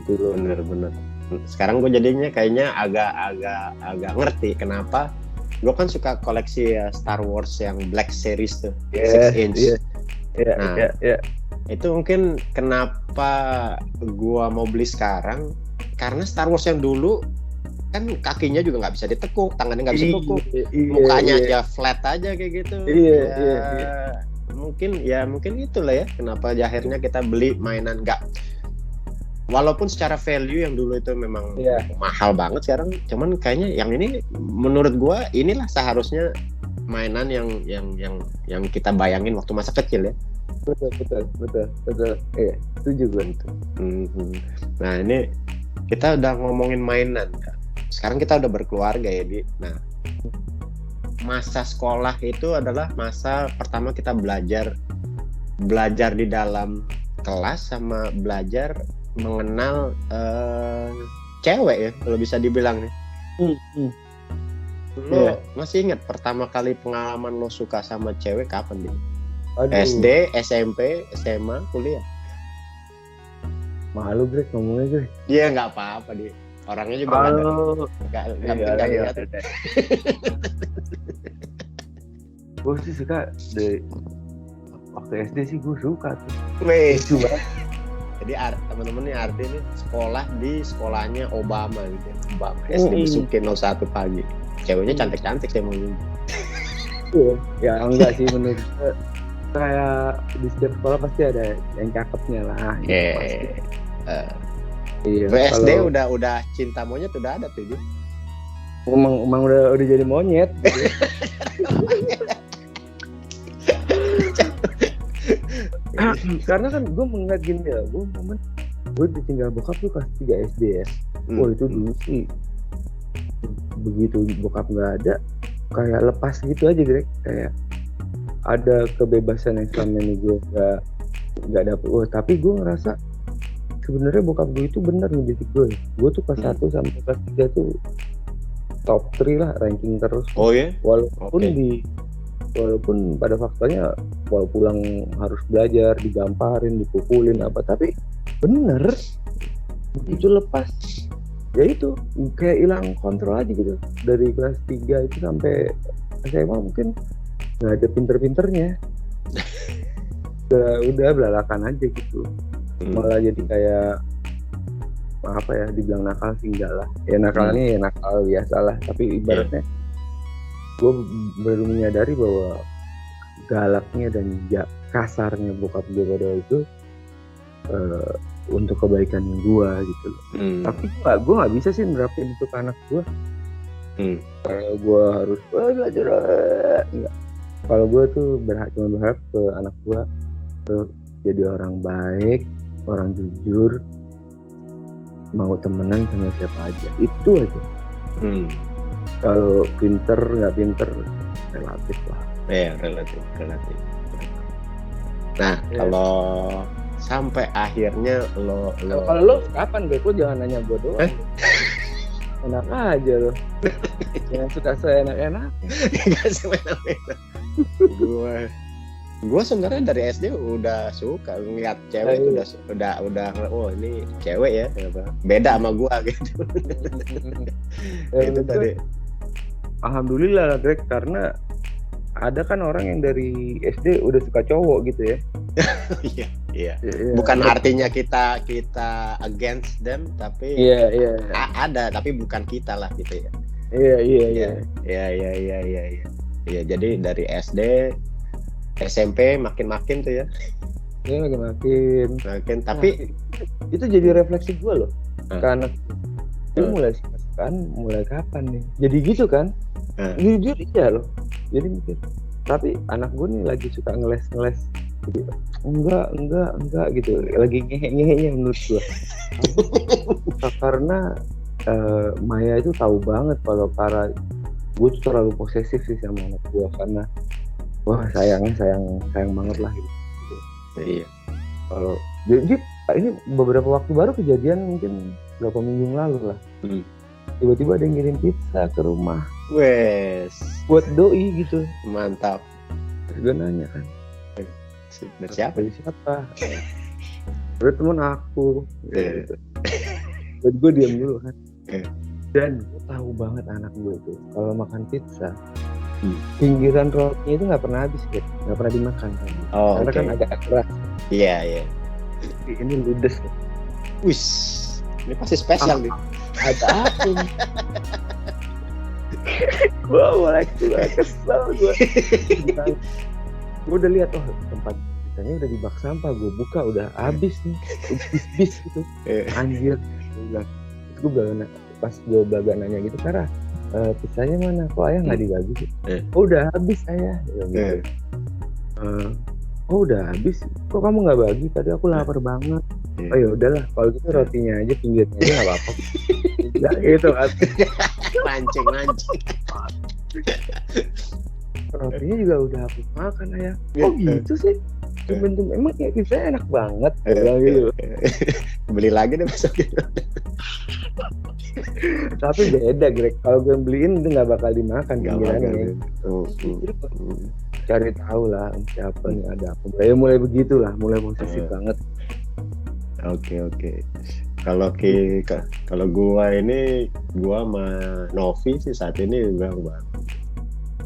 gitu loh. Bener. Sekarang gue jadinya kayaknya agak ngerti kenapa gue kan suka koleksi Star Wars yang Black Series tuh, 6 inch. Itu mungkin kenapa gue mau beli sekarang, karena Star Wars yang dulu kan kakinya juga nggak bisa ditekuk, tangannya nggak bisa ditekuk, mukanya aja flat aja kayak gitu. Mungkin itulah ya kenapa akhirnya kita beli mainan nggak, walaupun secara value yang dulu itu memang mahal banget sekarang, cuman kayaknya yang ini menurut gua inilah seharusnya mainan yang kita bayangin waktu masa kecil ya. Betul. Iya, setuju gue itu. Nah, ini kita udah ngomongin mainan kan. Sekarang kita udah berkeluarga ya, Di. Nah, masa sekolah itu adalah masa pertama kita belajar di dalam kelas sama belajar mengenal cewek ya, kalau bisa dibilang nih. Lo masih ingat pertama kali pengalaman lo suka sama cewek kapan, Di? SD, SMP, SMA, kuliah? Malu Greg ngomongnya Greg. Iya nggak apa-apa Di. Orangnya juga nggak lihat. Gue sih suka dari waktu SD sih, gue suka tuh. Lucu banget. Jadi teman-teman nih Ardi nih sekolah di sekolahnya Obama gitu. Obama SD Besukin 01 pagi. Ceweknya cantik-cantik sih emang. Ya enggak sih, menurut gue kayak di setiap sekolah pasti ada yang cakepnya lah. SD udah cinta monyet udah ada tuh dia. Emang udah jadi monyet. Karena kan gue mengingat gini ya, gue ditinggal bokap tuh kelas 3 SD ya. Itu dulu sih begitu bokap nggak ada, kayak lepas gitu aja Greg, kayak ada kebebasan yang selama ini gue nggak dapet. Tapi gue ngerasa sebenarnya bokap gue itu benar mendidik gue. Gue tuh kelas 1 sampai kelas 3 tuh top 3 lah, ranking terus. Walaupun pada faktanya kalau pulang harus belajar, digamparin, dipukulin apa, tapi bener begitu lepas ya itu kayak hilang kontrol aja gitu. Dari kelas 3 itu sampai SMA mungkin nggak ada pinter-pinternya. udah belalakan aja gitu. Malah jadi kayak apa ya, dibilang nakal sih enggak lah ya, nakalnya ya nakal biasa lah, tapi ibaratnya gue baru menyadari bahwa galaknya dan kasarnya bokap gue pada itu untuk kebaikan gue gitu loh. Tapi gue nggak bisa sih nerapin itu ke anak gue. Kalau gue harus belajar enggak. Kalau gue tuh cuma berharap ke anak gue tuh jadi orang baik, orang jujur, mau temenan sama siapa aja, itu aja. Kalau pinter nggak pinter relatif lah. Relatif. Nah, kalau sampai akhirnya lo kalau lo kapan gue jangan nanya gue doang. Enak aja lo. Jangan suka seenak-enak. Enggak seenak-enak. Gue sebenarnya dari SD udah suka ngeliat cewek itu udah ini cewek ya, beda sama gue gitu. Itu tadi. Alhamdulillah lah Greg, karena ada kan orang yang dari SD udah suka cowok gitu ya. Iya, iya. Iya, Bukan artinya kita against them, tapi iya. ada, tapi bukan kita lah gitu ya. Iya. Iya. Iya, jadi dari SD, SMP makin tuh ya. Iya makin. Tapi Itu jadi refleksi gue loh. Karena itu mulai kapan nih? Jadi gitu kan? Jujur iya loh. Jadi mikir. Tapi anak gue nih lagi suka ngeles. Gitu. Enggak gitu. Lagi ngehe-ngehenya menurut gue. Karena Maya itu tahu banget kalau gue tuh terlalu posesif sih sama anak gue, karena wah sayang banget lah gitu. iya. Kalau jadi ini beberapa waktu baru kejadian, mungkin beberapa minggu lalu lah. Tiba-tiba ada yang ngirim pizza ke rumah. Wes. Buat doi gitu. Mantap. Terus gue nanya kan. Dari siapa? Dari siapa? Dari temen aku. Gitu. Dan gue diam dulu kan. Dan gue tahu banget anak gue itu kalau makan pizza, pinggiran rotinya itu nggak pernah habis, nggak pernah dimakan kan. Karena kan agak keras. Iya. Ini ludes. Wis. Ini pasti spesial nih. Ada apa nih? Gue mulai kesel gue. Gue udah lihat tempat pizzanya udah di bak sampah, gue buka udah habis nih, bis gitu. Anjir. Terus gue bilang, pas gue belaga nanya gitu, Kara, pizzanya mana? Kok ayah nggak dibagi sih? Oh udah habis ayah. Gitu. Oh udah habis? Kok kamu nggak bagi? Tadi aku lapar banget. Oh ya udahlah, kalau gitu rotinya aja, pinggirnya aja nggak apa-apa. Nggak gitu kan? Mancing. Rotinya juga udah aku makan ayah. Oh gitu sih? Tumben emang kayak pizzanya enak banget. Gitu. Beli lagi deh besok gitu. Tapi beda Greg, kalau gue beliin itu nggak bakal dimakan pinggirannya. Cari tahu lah siapa nih, ada apa. Mulai begitulah, mulai posesif banget. Oke. Kalau gua sama Novi sih saat ini juga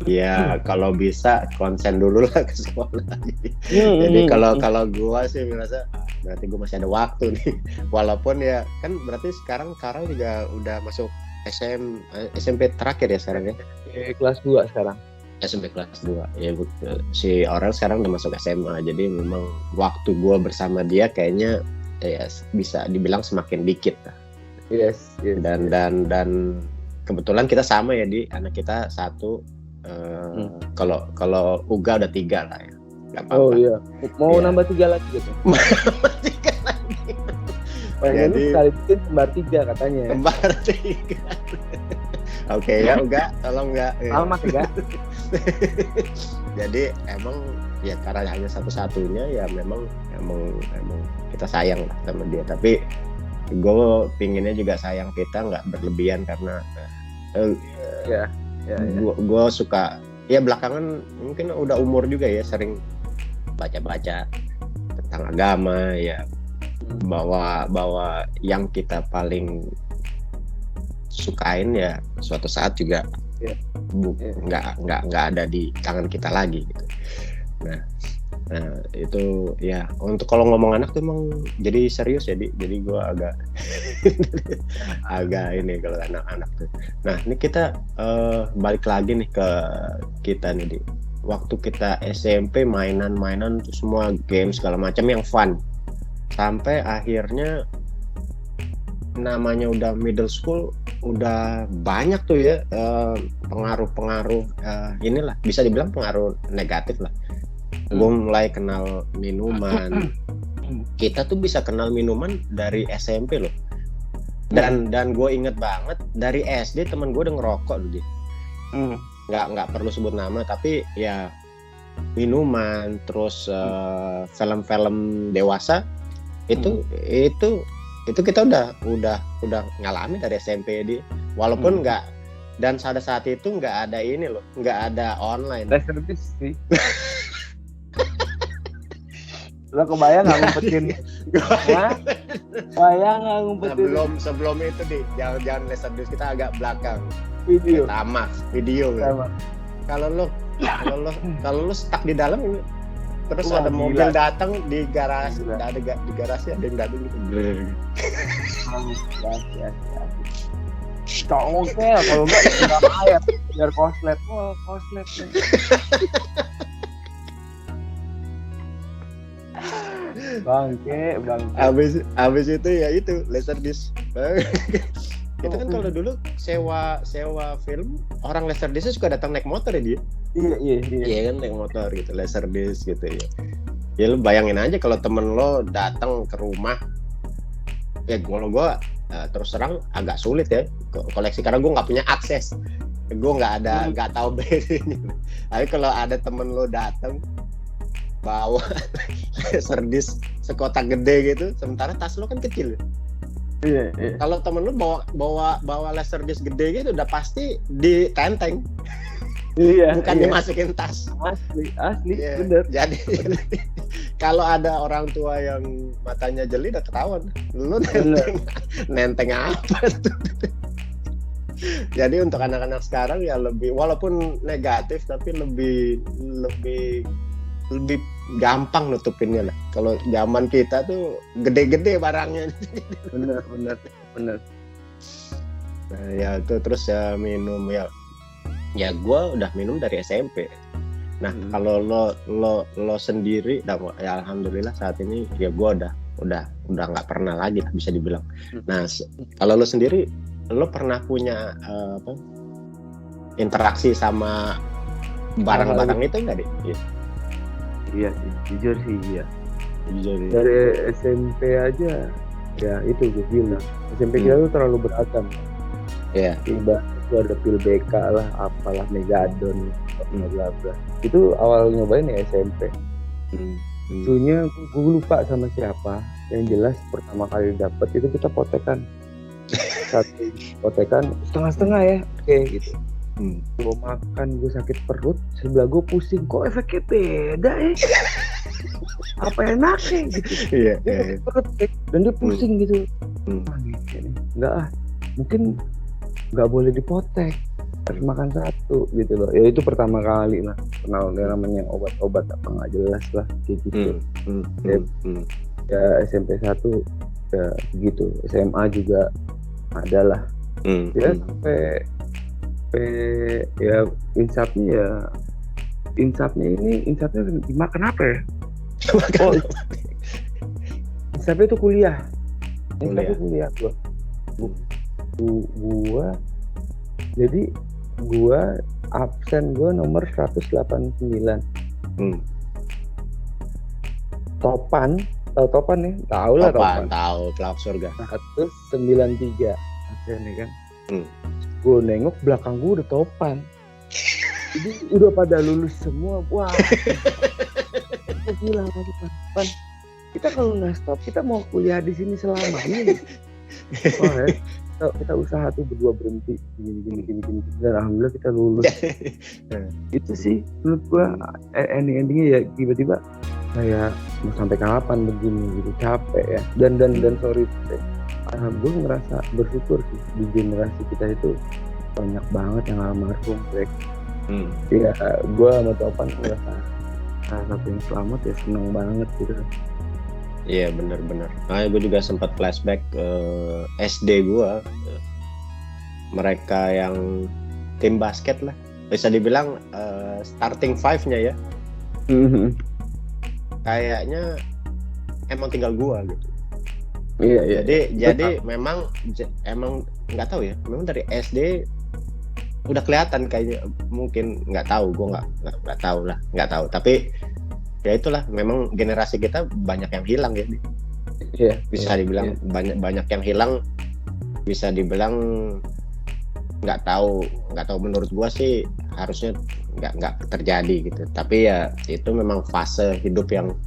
ya kalau bisa konsen dulu lah ke sekolah. Jadi kalau gua sih merasa berarti gua masih ada waktu nih. Walaupun ya kan berarti sekarang Kara juga udah masuk SMP terakhir ya sekarang ya. Kelas 2 sekarang. SMP kelas 2 ya, si orang sekarang udah masuk SMA, jadi memang waktu gua bersama dia kayaknya ya bisa dibilang semakin dikit lah. Yes. Dan kebetulan kita sama ya, di anak kita satu. Kalau Uga udah 3 lah ya, nggak apa-apa. Oh iya, mau nambah 3 lagi gitu. Jadi sekali bikin kembar 3 katanya. Kembar 3. Oke ya Uga, tolong nggak. Selamat ya. Jadi emang ya karena hanya satu-satunya ya memang kita sayang lah sama dia, tapi gue pinginnya juga sayang kita nggak berlebihan, karena gue suka ya belakangan mungkin udah umur juga ya, sering baca-baca tentang agama ya, bahwa yang kita paling sukain ya suatu saat juga nggak ada di tangan kita lagi gitu. Nah itu ya, untuk kalau ngomong anak tuh emang jadi serius ya, jadi gue agak ini kalau anak-anak tuh. Nah ini kita balik lagi nih ke kita nih, di waktu kita SMP mainan tuh semua game segala macam yang fun, sampai akhirnya namanya udah middle school udah banyak tuh ya pengaruh inilah, bisa dibilang pengaruh negatif lah. Gue mulai kenal minuman. Kita tuh bisa kenal minuman dari SMP loh. Dan gue inget banget dari SD teman gue udah ngerokok dulu dia. Nggak perlu sebut nama, tapi ya minuman, terus film-film dewasa itu kita udah ngalamin dari SMP di, walaupun nggak, dan pada saat itu nggak ada ini loh, nggak ada online. Service sih. Lo kebayang nggak ngumpetin? Kebayang nggak ngumpetin? Sebelum itu di jangan laser disc, kita agak belakang. Video. Tamat video. kalau lo stuck di dalam terus Wah, ada gila. mobil datang di garasi, Gila. di garasi ada yang datang gitu. Ya. Congkel kalau enggak air biar koslet. Wah, koslet nih. Bangke. Abis itu ya itu Laserdisc. Itu kan kalau dulu sewa film, orang Laserdisc suka datang naik motor ya dia. Iya. Iya kan naik motor gitu, Laserdisc gitu ya. Ya lu bayangin aja kalau temen lo datang ke rumah, ya gue terus terang agak sulit ya koleksi karena gue nggak punya akses, gue nggak tahu bedanya. Tapi kalau ada temen lo datang bawa Laserdisc sekotak gede gitu, sementara tas lo kan kecil. Iya. Kalau temen lu bawa Laserdisc gede gitu udah pasti ditenteng, Iya. bukan dimasukin tas. Asli, Iya. bener. Jadi kalau ada orang tua yang matanya jeli udah ketahuan, lu nenteng apa tuh. Jadi untuk anak-anak sekarang ya lebih, walaupun negatif tapi lebih gampang nutupinnya lah. Kalau zaman kita tuh gede-gede barangnya. Bener. Nah, ya itu terus ya minum ya gue udah minum dari SMP. Nah kalau lo sendiri, ya alhamdulillah saat ini ya gue udah nggak pernah lagi lah bisa dibilang. Nah kalau lo sendiri, lo pernah punya interaksi sama barang-barang itu enggak deh? Iya sih, jujur sih iya. Jadi Dari SMP aja ya itu gue bilang SMP kita tuh terlalu beragam. ya. Tiba itu ada pil BK lah, apalah Megadon, bla bla. Itu awal nyobain ya SMP. Itunya gue lupa sama siapa. Yang jelas pertama kali dapet itu kita potekan. Satu potekan setengah-setengah ya, oke gitu. Gue makan, gue sakit perut, sebelah gue pusing, kok efeknya beda apa enaknya gitu. Iya. Sakit perut dan dia pusing gitu. Enggak mungkin nggak boleh dipotek, harus makan satu gitu loh. Ya itu pertama kali lah kenal namanya obat-obat apa nggak jelas lah kayak gitu. Ya SMP 1 ya gitu, SMA juga ada lah. Ya sampai ya insapnya dimakan apa ya? Oh, insapnya itu kuliah gua jadi gua absen gua nomor 189. Topan ya? Tahu lah Topan. Tahu pelawak surga. 193 absen ya kan. Gue nengok belakang gue udah Topan. Jadi udah pada lulus semua. Wah. Gila Topan. Kita kalau nggak stop, kita mau kuliah di sini selama ini. Wah, ya. Kita usaha tuh berdua berhenti gini. Dan alhamdulillah kita lulus. Itu sih menurut gue endingnya ya tiba-tiba kayak mau sampai kapan begini gitu, capek ya. Dan sorry gue ngerasa bersyukur sih di generasi kita itu banyak banget yang almarhum Greg. Ya gue sama Topan ngerasa salah satu yang selamat ya, seneng banget gitu. Iya benar. Nah gue juga sempat flashback SD gue, mereka yang tim basket lah bisa dibilang starting 5-nya ya. Kayaknya emang tinggal gue gitu. Iya. Jadi memang nggak tahu ya. Memang dari SD udah kelihatan kayaknya, mungkin nggak tahu, gue nggak tahu. Tapi ya itulah, memang generasi kita banyak yang hilang ya. Iya. Bisa dibilang banyak yang hilang. Bisa dibilang nggak tahu. Menurut gue sih harusnya nggak terjadi gitu. Tapi ya itu memang fase hidup yang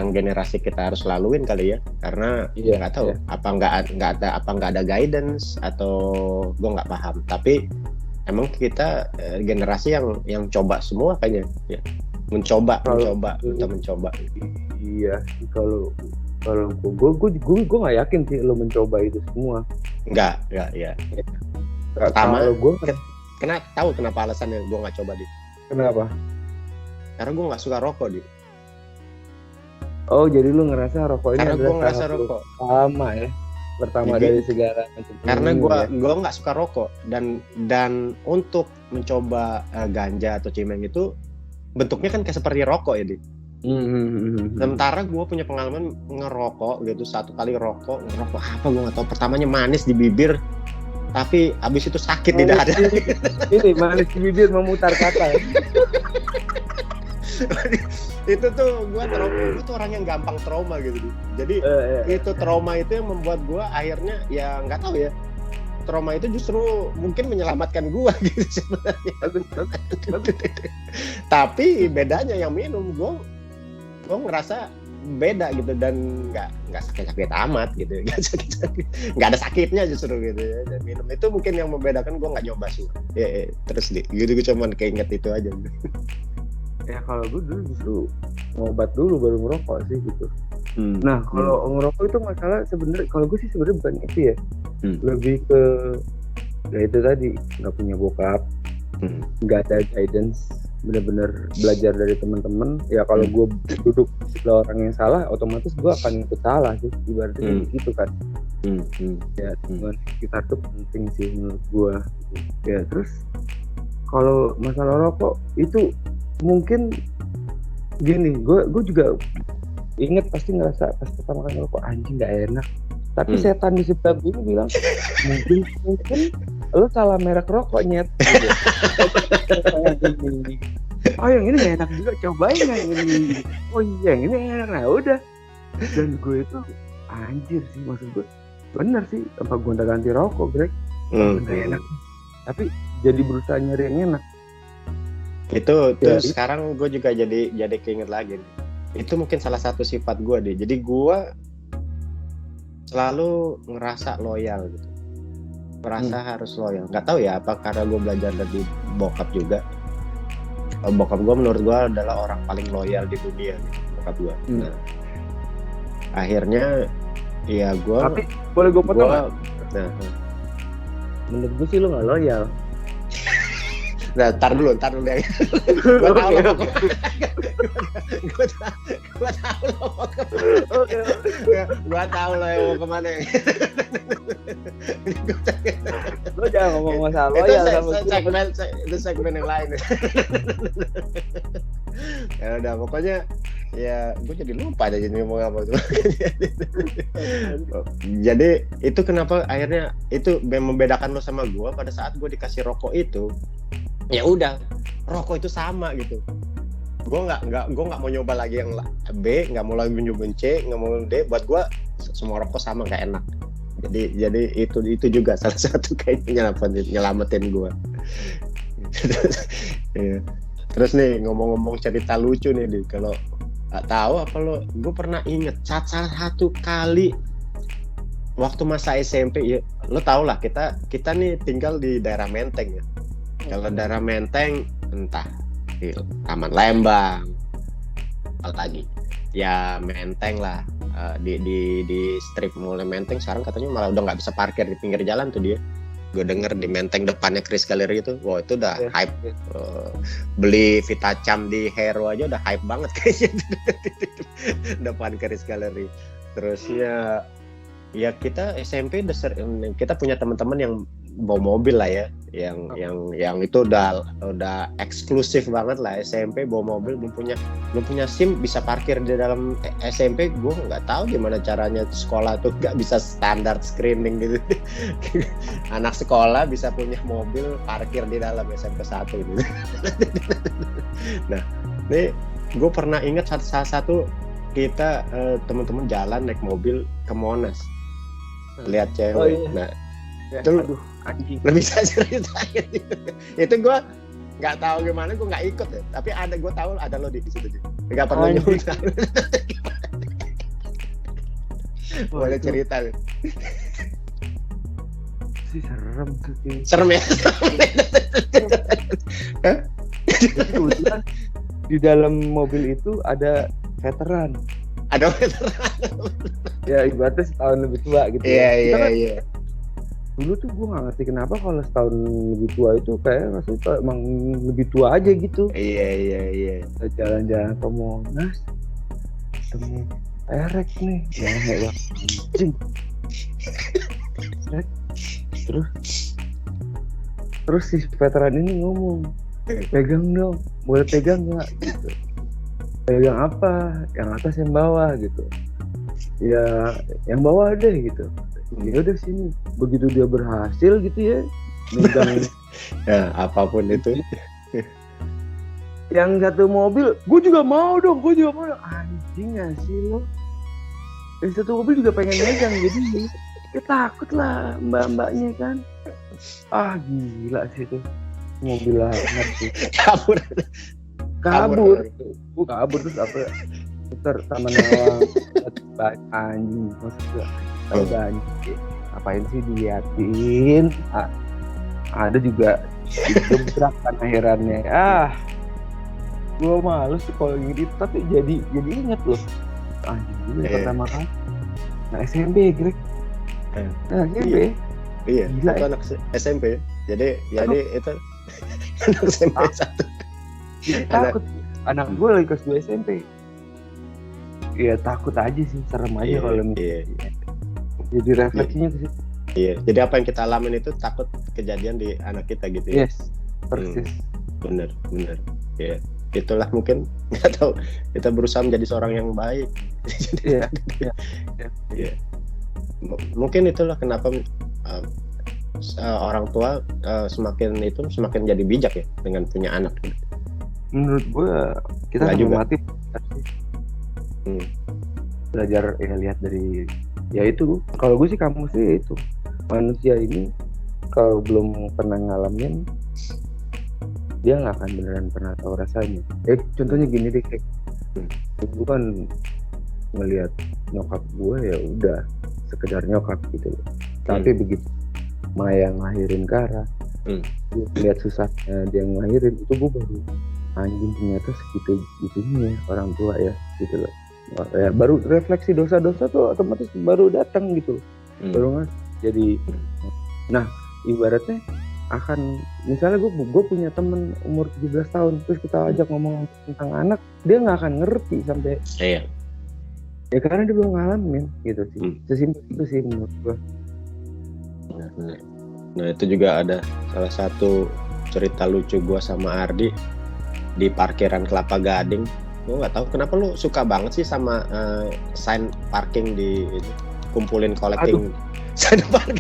generasi kita harus laluin kali ya, karena nggak tahu apa nggak ada guidance atau gue nggak paham. Tapi emang kita generasi yang coba semua kayaknya ya, mencoba. Iya, kalau gue nggak yakin sih lo mencoba itu semua. Nggak ya. Pertama tahu kenapa alasannya gue nggak coba, Di? Kenapa? Karena gue nggak suka rokok, Di. Oh, jadi lu ngerasa rokok ini Karena gue adalah ngerasa salah satu rokok. pertama ya. Pertama Jadi, dari segala macam. Karena ya. gue nggak suka rokok dan untuk mencoba ganja atau cimeng itu bentuknya kan kayak seperti rokok ya, Di. Sementara gue punya pengalaman ngerokok gitu, 1 kali ngerokok apa gue nggak tahu, pertamanya manis di bibir, tapi abis itu sakit di dada. Ini manis di bibir memutar kata. Itu tuh gue tuh orang yang gampang trauma gitu. Jadi itu trauma itu yang membuat gue akhirnya ya nggak tahu ya, trauma itu justru mungkin menyelamatkan gue gitu sebenarnya. Tapi bedanya yang minum, gue ngerasa beda gitu, dan nggak sakit amat gitu, nggak ada sakitnya justru gitu ya. Dan minum itu mungkin yang membedakan, gue nggak nyoba sih. Terus gitu gue cuman keinget itu aja. Ya kalau gue dulu justru ngobat dulu baru ngerokok sih gitu. Nah kalau ngerokok itu masalah sebenarnya, kalau gue sih sebenarnya bukan itu ya, lebih ke ya itu tadi, nggak punya bokap, nggak ada guidance, benar-benar belajar dari teman-teman. Ya kalau gue duduk sebelah orang yang salah, otomatis gue akan ikut salah sih, ibaratnya gitu kan. Ya teman sekitar tuh penting sih menurut gue. Ya terus kalau masalah rokok itu mungkin gini, gue juga inget pasti ngerasa pas pertama kali ngerokok anjing nggak enak. Tapi setan di sebelah gue bilang mungkin lo salah merek rokok nyet. Oh yang ini gak enak juga, cobain yang ini. Oh iya yang ini enak, nah udah. Dan gue itu anjir sih, maksud gue bener sih, apa gue ganti rokok Greg, gak enak. Tapi jadi berusaha nyari yang enak. Itu sekarang gue juga jadi keinget lagi. Itu mungkin salah satu sifat gue deh. Jadi gue selalu ngerasa loyal gitu, merasa harus loyal. Nggak tahu ya apa karena gue belajar dari bokap juga. Bokap gue menurut gue adalah orang paling loyal di dunia gitu, bokap gue. Nah, akhirnya ya gue. Tapi boleh gue potong nggak? Menurut gue sih lo nggak loyal. Nah, tar dulu ya. Gue tahu lo mau Gue tahu lo mau kemana. Lo jangan ngomong masalah loyal sama itu segmen yang lain. Ya udah, pokoknya ya gue jadi lupa aja jadi ngomong apa tuh. Jadi itu kenapa akhirnya itu membedakan lo sama gue. Pada saat gue dikasih rokok itu, ya udah, rokok itu sama gitu. Gue nggak mau nyoba lagi yang B, nggak mau lagi nyoba C, nggak mau D. Buat gue semua rokok sama, nggak enak. Jadi itu juga salah satu kayaknya nyelamatin gue. Terus nih ngomong-ngomong cerita lucu nih, kalau nggak tahu apa gue pernah inget salah satu kali waktu masa SMP ya, lo tau lah kita nih tinggal di daerah Menteng ya. Kalau daerah Menteng entah di Taman Lembang, apa lagi ya Menteng lah, di strip mulai Menteng sekarang katanya malah udah nggak bisa parkir di pinggir jalan tuh dia. Gue denger di Menteng depannya Chris Gallery itu, wah itu udah hype. Beli Vitacam di Hero aja udah hype banget kayaknya depan Chris Gallery. Terus ya kita SMP kita punya teman-teman yang bawa mobil lah ya, yang itu udah eksklusif banget lah. SMP bawa mobil, belum punya SIM, bisa parkir di dalam SMP. Gue nggak tahu gimana caranya sekolah tuh nggak bisa standar screening gitu. Anak sekolah bisa punya mobil parkir di dalam SMP 1 gitu. Nah, ini gue pernah ingat salah satu kita teman-teman jalan naik mobil ke Monas, lihat cewek. Oh, iya. Nah, ya, itu anjing. Lebih bisa ceritain itu gue nggak tahu gimana, gue nggak ikut ya, tapi gue tahu ada lo di situ, nggak perlu nyebut. Boleh cerita sih, serem ya. Kebetulan di dalam mobil itu ada veteran. Ya ibaratnya setahun lebih tua gitu. Iya. dulu tuh gue nggak ngerti kenapa kalau setahun lebih tua itu kayak rasanya emang lebih tua aja gitu. Iya. Kita jalan-jalan ke Monas, ketemu Erek nih, ya anjing. Terus si veteran ini ngomong, pegang dong, boleh pegang nggak? Gitu. Pegang apa? Yang atas yang bawah gitu. Ya, yang bawah deh gitu. Ya udah sini. Begitu dia berhasil gitu ya, megang ya apapun itu. Yang satu mobil, gue juga mau dong. Anjing nggak sih lo? Yang satu mobil juga pengen megang, jadi ya takut lah mbak-mbaknya kan. Gila sih itu mobil banget sih. Kabur terus apa? Putar Taman Nawang, anjing maksudnya banyak. Ngapain sih diliatin? Ada juga digebrak kan akhirannya. Gue males sih kalau gini, tapi jadi inget loh. Anjing dulu pertama kali. Nah SMP Greg. SMP. Iya. Gila, itu anak SMP. Jadi itu anak SMP 1. Takut. Anak gue lagi kelas 2 SMP. Iya takut aja sih, serem aja kalau misalnya. Jadi refleksinya ke situ. Iya. Jadi apa yang kita alamin itu takut kejadian di anak kita gitu ya. Yes. Persis. Bener. Iya. Itulah mungkin nggak tahu kita berusaha menjadi seorang yang baik. Iya. Mungkin itulah kenapa orang tua semakin jadi bijak ya dengan punya anak. Menurut gue kita menghormati belajar ya lihat dari ya itu. Kalau gue sih kamu sih itu manusia ini kalau belum pernah ngalamin dia nggak akan beneran pernah tahu rasanya. Contohnya gini deh, kayak gue kan ngelihat nyokap gue ya udah sekedar nyokap gitu loh. Tapi begitu Maya ngelahirin Kara, gue lihat susahnya dia ngelahirin, itu gue baru anjing ternyata segitunya orang tua ya gitu loh. Ya, baru refleksi dosa-dosa tuh otomatis baru datang gitu loh. Baru kan jadi nah ibaratnya akan misalnya gue punya temen umur 17 tahun terus kita ajak ngomong tentang anak, dia nggak akan ngerti sampai ya karena dia belum ngalamin gitu sih. Sesimpel itu sih menurut gue. Nah itu juga ada salah satu cerita lucu gue sama Ardi di parkiran Kelapa Gading. Gue nggak tahu kenapa lu suka banget sih sama sign parking di kumpulin collecting sign parking.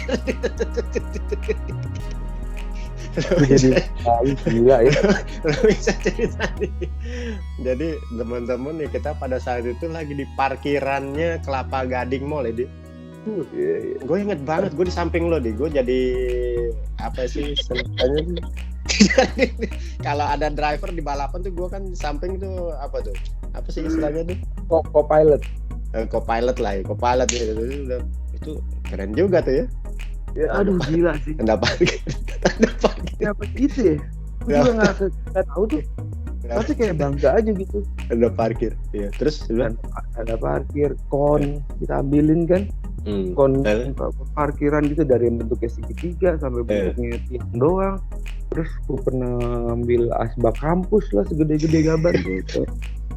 Jadi gila ya. Lu bisa cerita nih. Jadi teman-teman nih kita pada saat itu lagi di parkirannya Kelapa Gading Mall ya, Di. Gue inget banget, gue di samping lo, Di. Gue jadi apa sih istilahnya? Kalau ada driver di balapan tuh gue kan di samping tuh apa sih istilahnya tuh? Co-pilot. Co-pilot lah, co-pilot gitu. Itu keren juga tuh ya. Ya aduh gila sih. Kenapa gitu ya? Gue juga nggak tahu tuh. Tapi kayak bangga aja gitu. Ada parkir, iya. Terus ada parkir, kita ambilin kan, parkiran gitu dari bentuknya segitiga sampai bentuknya tiang doang. Terus gue pernah ngambil asbak kampus lah segede-gede gaban gitu.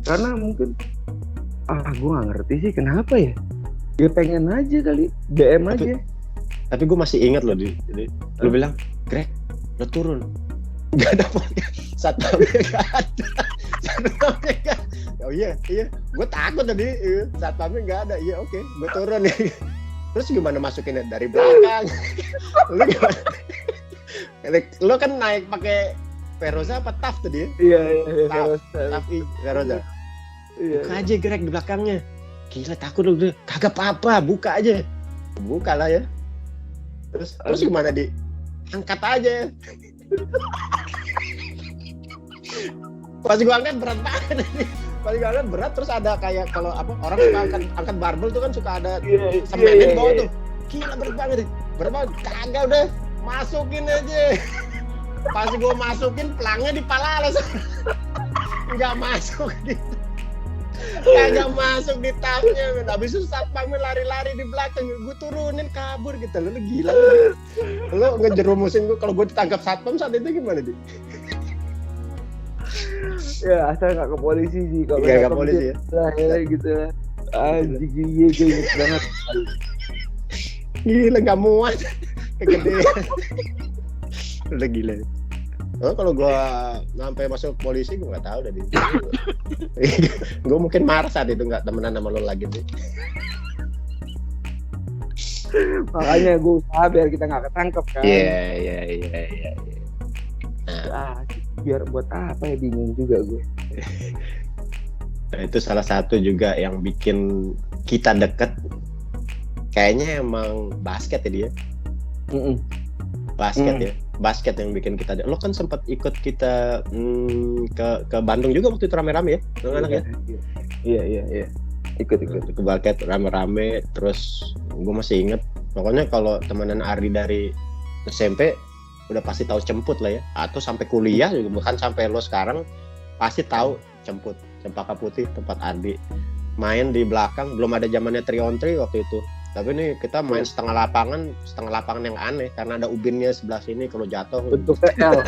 Karena mungkin gue nggak ngerti sih kenapa ya. Dia pengen aja kali, BM aja. Tapi gue masih ingat loh, jadi lu bilang, Greg, lo turun. Gak ada parkir, satpamnya gak ada. Oh iya, gue takut tadi, satpamnya gak ada. Iya oke, gue turun nih. Terus gimana masukinnya dari belakang? Lu gimana? Lo kan naik pakai Veroza apa TAF tadi? Iya, TAF Veroza. Iya. Buka aja Greg di belakangnya. Gila takut lu, kagak apa-apa, buka aja. Buka lah ya. Terus gimana, Di? Angkat aja. Pas gua angkat berat banget. Pas gua angkat berat, terus ada kayak kalau orang suka angkat barbel tuh kan suka ada semen bawah tuh. Gila berat banget. Berat banget. Kagak udah, masukin aja. Pas gua masukin pelangnya di pala langsung. Enggak masuk gitu. Kagak masuk di tapnya, men. Habis itu satpamnya lari-lari di belakang, gue turunin kabur gitu. Lu gila lu. Lu ngejerumusin gue. Kalau gue ditangkap satpam saat itu gimana, Di? Ya asal nggak ke polisi sih. Kalau Nggak ke nggak polisi ya? lah ya gitu lah. Anjing iya gue inget banget. Gila nggak muat, kegedean. Udah gila. Oh, kalau gue sampai masuk polisi gue nggak tahu dari. Gue mungkin marah saat itu nggak temenan sama lo lagi nih. Makanya gue usaha biar kita nggak ketangkep kan. Iya. Ah, biar buat apa ya, bingung juga gue. Nah, itu salah satu juga yang bikin kita deket. Kayaknya emang basket ya dia. Basket ya. Basket yang bikin kita. Lo kan sempat ikut kita ke Bandung juga waktu itu rame-rame ya, anak ya. Iya. Ikut. Ke basket rame-rame. Terus gue masih inget. Pokoknya kalau temenan Ardi dari SMP udah pasti tahu Cemput lah ya. Atau sampai kuliah juga, bukan sampai lo sekarang pasti tahu Cemput, Cempaka Putih, tempat Ardi. Main di belakang, belum ada zamannya 3-on-3 waktu itu. Tapi ini kita main setengah lapangan yang aneh karena ada ubinnya sebelah sini, kalau jatuh bentuknya L.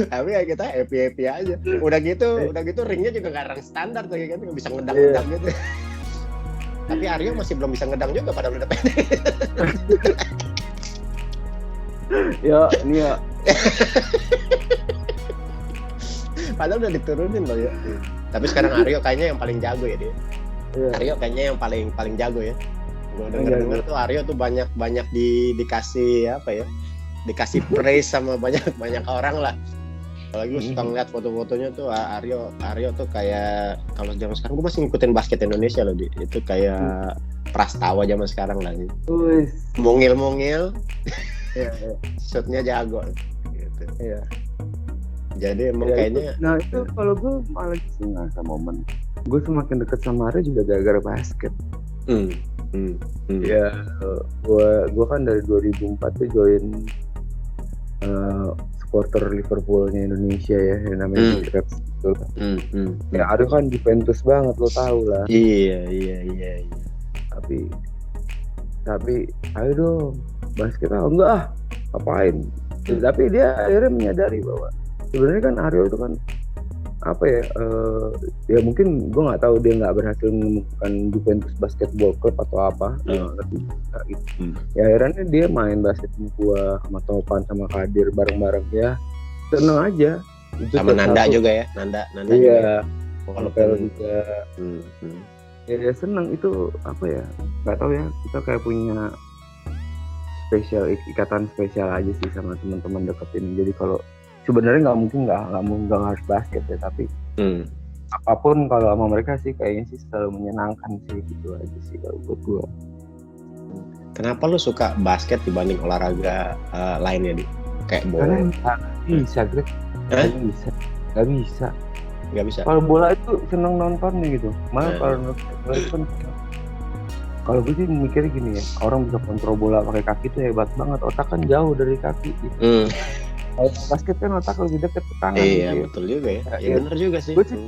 Tapi ya kita happy aja. Udah gitu ringnya juga nggak ring standar tuh kan, nggak bisa ngedang gitu. Tapi Aryo masih belum bisa ngedang juga padahal udah pendek. Ini ya. Padahal udah diturunin loh ya. Tapi sekarang Aryo kayaknya yang paling jago ya dia. Iya. Aryo kayaknya yang paling jago ya. Gue denger tuh Aryo tuh banyak dikasih apa ya? Dikasih praise sama banyak orang lah. Apalagi gue suka ngeliat foto-fotonya tuh Aryo tuh kayak, kalau zaman sekarang gue masih ngikutin basket Indonesia loh, itu kayak Prastawa zaman sekarang lah. Mungil. Iya. Shootnya jago. Gitu. Iya. Jadi emang kayaknya. Nah itu kalau gue malah sih nggak momen. Gue semakin dekat sama Aryo juga gara-gara basket. Ya, gue kan dari 2004 tuh join supporter Liverpoolnya Indonesia ya, yang namanya Reds gitu. Ya Aryo kan Juventus banget, lo tau lah. Iya. Tapi ayo dong basket enggak ngapain. Tapi dia akhirnya menyadari bahwa sebenarnya kan Aryo itu kan apa ya, ya mungkin gue nggak tahu dia nggak berhasil menemukan Juventus Basketball Club atau apa, gitu. Ya akhirnya dia main basket sama gue, sama Topan, sama Kadir bareng-bareng ya, seneng aja. Itu sama Nanda juga ya, Nanda iya, juga. Kalau juga ya seneng itu apa ya, nggak tahu ya, kita kayak punya ikatan spesial aja sih sama teman-teman deket ini. Jadi kalau sebenarnya nggak harus basket ya, tapi apapun kalau sama mereka sih kayaknya sih selalu menyenangkan sih, gitu aja sih kalau buat gue. Kenapa lu suka basket dibanding olahraga lainnya, Di? Kayak bola? Karena nggak bisa, Greg. Nggak bisa. Kalau bola itu seneng nontonnya gitu. Malah kalau nonton bola itu kan, kalau gue sih mikirnya gini ya, orang bisa kontrol bola pakai kaki itu hebat banget. Otak kan jauh dari kaki gitu. Kalau basket kan otak lebih dekat ke tangan. Iya gitu. Betul juga ya. Ya benar juga sih. Gue sih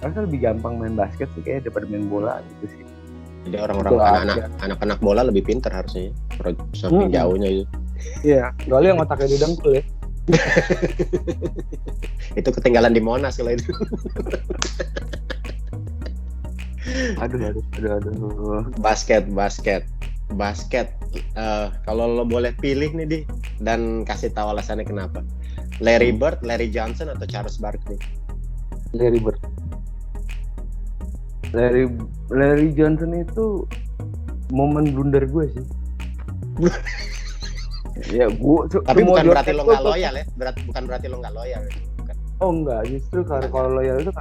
rasa lebih gampang main basket sih kayak daripada main bola gitu sih. Jadi orang-orang anak-anak bola lebih pintar harusnya, saking jauhnya itu. Iya, kecuali yang otaknya di dengkul ya. Itu ketinggalan di Monas kalau itu. Aduh. Basket. Kalau lo boleh pilih nih, Di, dan kasih tahu alasannya kenapa. Larry Bird, Larry Johnson, atau Charles Barkley? Larry Bird. Larry Johnson itu momen blunder gue sih. Ya gue. Tapi bukan berarti lo nggak loyal ya? Bukan berarti lo nggak loyal. Bukan. Oh enggak, justru kalau loyal itu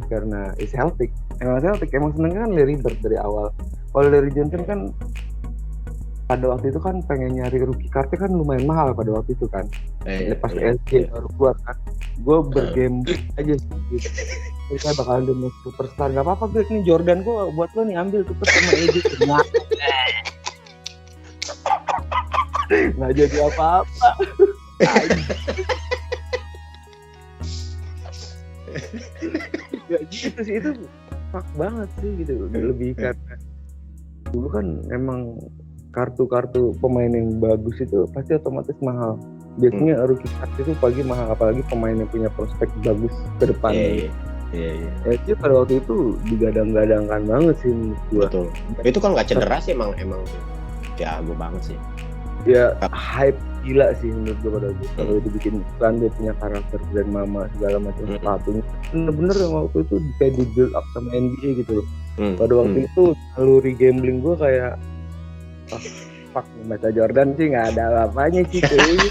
karena Celtic. Emang seneng kan Larry Bird dari awal. Kalau Larry Johnson kan pada waktu itu kan pengen nyari rookie card-nya kan lumayan mahal pada waktu itu kan. Pas LG baru keluar kan. Gue bergame aja sih gitu. Saya bakalan demi superstar, nggak apa-apa Greg, nih Jordan gue buat lo nih, ambil tuh sama Edi. Nggak jadi apa-apa. Ya gitu sih, itu fuck banget sih gitu. Lebih karena dulu kan emang kartu-kartu pemain yang bagus itu pasti otomatis mahal. Biasanya rookie card itu pagi mahal, apalagi pemain yang punya prospek bagus ke depan. Iya. Ya itu pada waktu itu digadang-gadangkan banget sih menurut gua. Betul. Itu kan nggak cedera sih, emang jago banget sih. Ya hype gila sih menurut gua pada waktu itu. Kalau dibikin iklan dia punya karakter dan mama segala macam sepatunya. Bener-bener yang waktu itu kayak di build up sama NBA gitu loh. Pada waktu itu naluri gambling gua kayak fuck baca Jordan sih nggak ada apa-apanya sih kayaknya.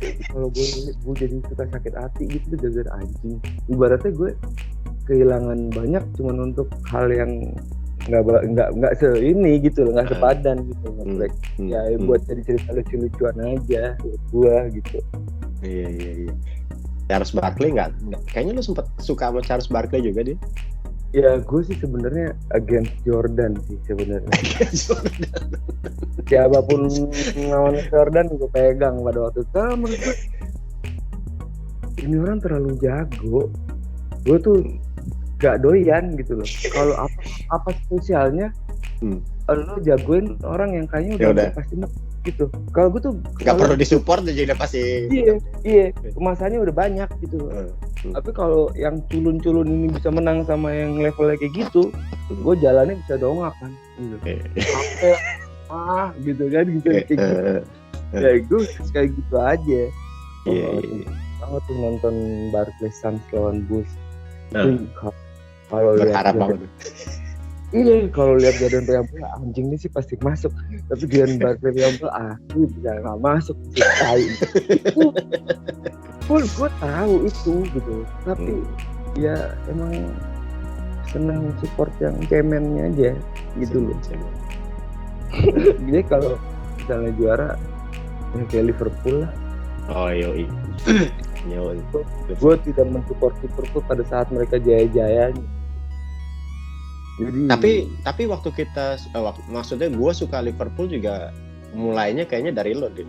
Kalau gue jadi suka sakit hati gitu gara-gara anjing. Ibaratnya gue kehilangan banyak cuman untuk hal yang nggak ini gitu loh, nggak sepadan gitu. Ya buat jadi cerita lucu-lucuan aja buat gue gitu. Iya. Charles Barkley nggak? Kayaknya lu sempet suka sama Charles Barkley juga dia. Ya gue sih sebenarnya against Jordan sih sebenarnya. Siapapun lawan Jordan gue pegang pada waktu itu. Karena menurut gue ini orang terlalu jago. Gue tuh gak doyan gitu loh. Kalau apa spesialnya lo jagoin orang yang kayaknya udah pasti gitu. Kalau gue tuh gak perlu disupport aja udah pasti. Iya. Kemasannya udah banyak gitu. Tapi kalau yang culun-culun ini bisa menang sama yang levelnya kayak gitu, gue jalannya bisa dongak kan. Gitu. Gitu kan gitu. Ya gue kayak gitu aja. Banget tuh nonton Barclays Suns lawan Bulls. Kalau berharap banget. Iya, kalau lihat Jordan Piampo anjing ini sih pasti masuk. Tapi Jordan Piampo aku bisa nggak masuk sih tai. Gue tahu itu gitu. Tapi ya emang senang support yang cemennya aja gitu loh. Jadi kalau misalnya juara ya kayak Liverpool lah. Oh yoi. Gue tidak mensupport Liverpool pada saat mereka jaya-jayanya. Jadi, tapi waktu kita maksudnya gue suka Liverpool juga mulainya kayaknya dari lo deh.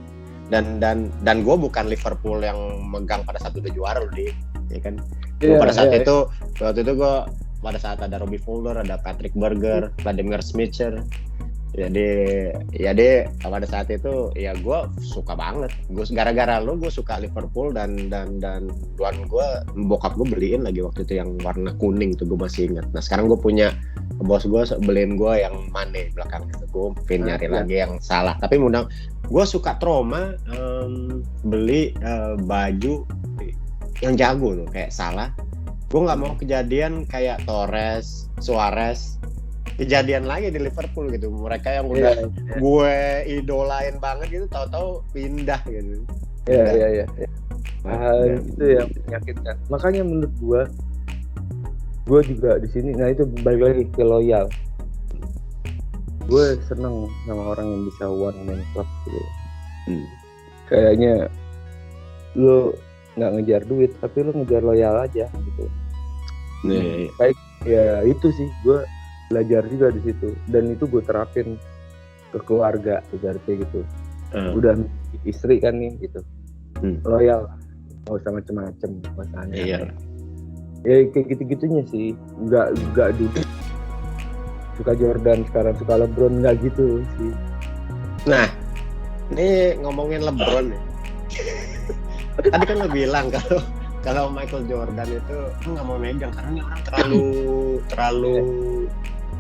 Dan gue bukan Liverpool yang megang pada saat udah juara lo deh, ya kan? Pada saat itu waktu itu gue pada saat ada Robbie Fowler, ada Patrick Berger, Vladimir Smicer. Jadi pada saat itu ya gue suka banget. Gue gara-gara lo gue suka Liverpool dan tuan gue bokap gue beliin lagi waktu itu yang warna kuning tuh gue masih ingat. Nah sekarang gue punya bos gue beliin gue yang Mane belakang itu, gue pengen nyari lagi yang salah. Tapi mudah gue suka trauma beli baju yang jago tuh kayak salah. Gue nggak mau kejadian kayak Torres, Suarez kejadian lagi di Liverpool gitu. Mereka yang udah gue idolain banget gitu tahu-tahu pindah gitu. Iya. Itu yang menyakitkan. Makanya menurut gue juga di sini. Nah itu balik lagi ke loyal. Gue seneng sama orang yang bisa one man club gitu. Kayaknya lo nggak ngejar duit, tapi lo ngejar loyal aja gitu. Baik ya itu sih gue belajar juga di situ, dan itu gue terapin ke keluarga ibaratnya gitu. Udah istri kan nih gitu, loyal, nggak usah macem-macem masalahnya. Iya. Ya kayak gitu-gitunya sih, nggak dulu suka Jordan sekarang suka LeBron, nggak gitu sih. Nah, ini ngomongin LeBron nih. Tadi kan lo bilang kalau Michael Jordan itu nggak mau megang karena orang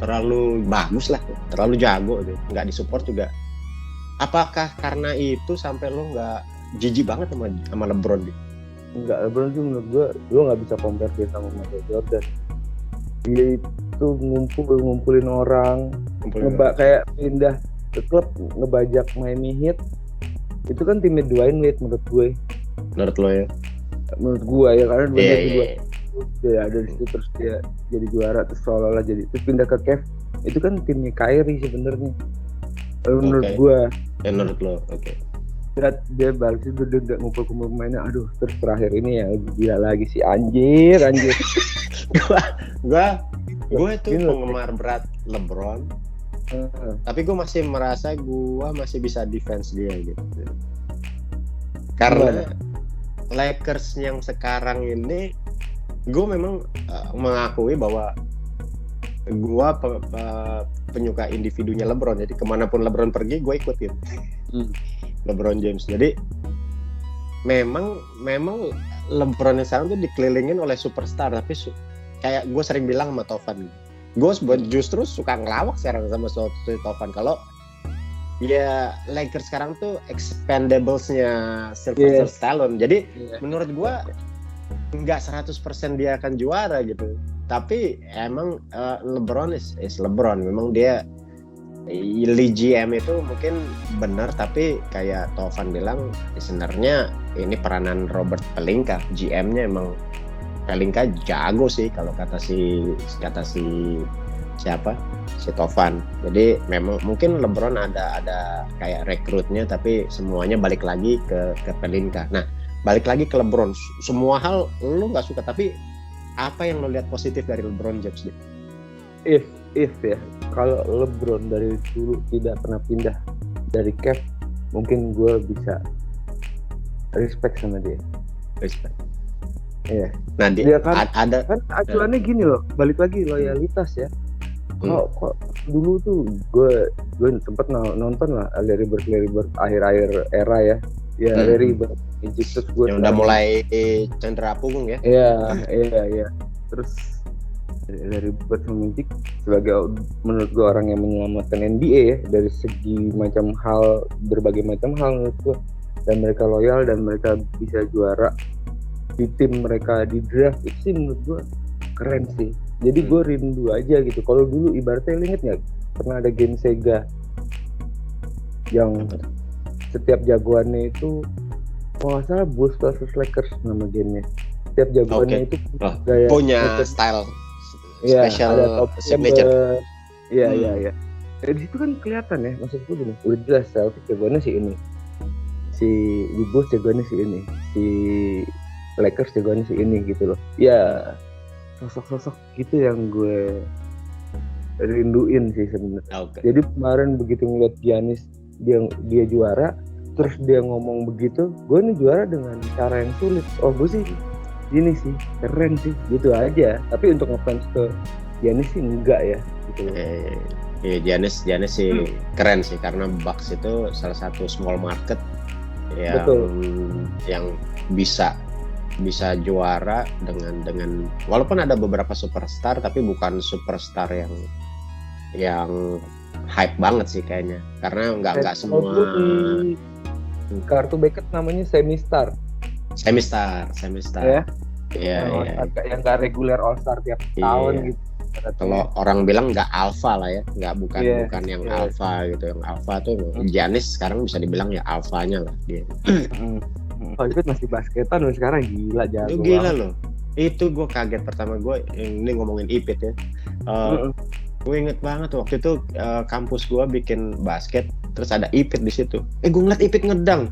terlalu bagus lah, terlalu jago tuh, nggak disupport juga. Apakah karena itu sampai lo nggak jijik banget sama LeBron nih? Enggak, LeBron tuh menurut gue nggak bisa compare dia sama Michael Jordan. Dia itu ngumpulin orang, kayak pindah ke klub ngebajak Miami Heat. Itu kan timnya Dwayne Wade menurut gue. Menurut lo ya? Menurut gue ya, karena dia ada di situ terus dia jadi juara terus seolah-olah jadi terus pindah ke Cavs. Itu kan timnya Kyrie sebenarnya. Menurut gue. Ya menurut lo, oke. Dia balik itu udah ngumpul-ngumpul pemainnya, aduh terus terakhir ini ya gila lagi sih anjir. Gue tuh penggemar berat LeBron, tapi gue masih merasa gue masih bisa defense dia gitu. Karena Lakers yang sekarang ini, gue memang mengakui bahwa gue penyuka individunya LeBron. Jadi kemanapun LeBron pergi, gue ikutin. LeBron James. Jadi memang LeBron yang sekarang tuh dikelilingin oleh superstar, tapi kayak gue sering bilang sama Tovan, gue justru suka ngelawak sekarang sama Tovan kalau ya Lakers sekarang tuh expendables-nya Sylvester Stallone. Jadi menurut gue nggak 100% dia akan juara gitu. Tapi emang LeBron is LeBron. Memang dia Lee GM itu mungkin benar, tapi kayak Tovan bilang sebenarnya ini peranan Robert Pelinka. GM-nya emang Pelinka jago sih kalau kata si siapa? Si Tovan. Jadi memang mungkin LeBron ada kayak rekrutnya, tapi semuanya balik lagi ke Pelinka. Nah, balik lagi ke LeBron. Semua hal lu nggak suka, tapi apa yang lo lihat positif dari LeBron James nih? If ya, kalau LeBron dari dulu tidak pernah pindah dari Cavs, mungkin gue bisa respect sama dia. Respect. Iya. Nah, dia kan ada kan acuannya gini loh, balik lagi loyalitas ya. Kok dulu tuh gue sempet nonton lah Larry Bird akhir-akhir era ya. Ya Larry Bird terus gue yang udah mulai cendera punggung ya. Iya. Terus Larry Bird Magic sebagai menurut gue orang yang menyelamatkan NBA ya dari segi berbagai macam hal menurut gue, dan mereka loyal dan mereka bisa juara di tim mereka di draft, itu sih menurut gue keren sih. Jadi gue rindu aja gitu. Kalau dulu ibaratnya lu inget nggak pernah ada game Sega yang setiap jagoannya itu kalau nggak salah Bulls versus Lakers nama gamenya. Setiap jagoannya itu gaya punya style special signature. Iya. Dari situ kan kelihatan ya, maksudku gini, udah jelas Celtics jagoannya si ini, si Bulls jagoannya si ini, si Lakers jagoannya si ini gitu loh. Ya sosok-sosok gitu yang gue rinduin sih sebenarnya. Jadi kemarin begitu ngeliat Giannis dia juara, terus dia ngomong begitu, gue nih juara dengan cara yang sulit. Oh gue sih ini sih keren sih gitu aja. Tapi untuk ngefans ke Giannis sih enggak ya gitu. Iya Giannis sih keren sih, karena Bucks itu salah satu small market yang bisa juara dengan walaupun ada beberapa superstar, tapi bukan superstar yang hype banget sih kayaknya, karena nggak semua. Kartu Beckett namanya semi-star ya. Iya. Yang nggak reguler All Star tiap tahun gitu. Kalau orang bilang nggak alpha lah ya, bukan yang alpha gitu. Yang alpha tuh Giannis sekarang bisa dibilang ya alphanya lah dia. Oh itu masih basketan loh sekarang, gila jago. Gila loh. Itu gue kaget pertama gue ini ngomongin Ipit ya. Gue inget banget waktu itu kampus gue bikin basket, terus ada Ipit di situ. Gue ngeliat Ipit ngedang.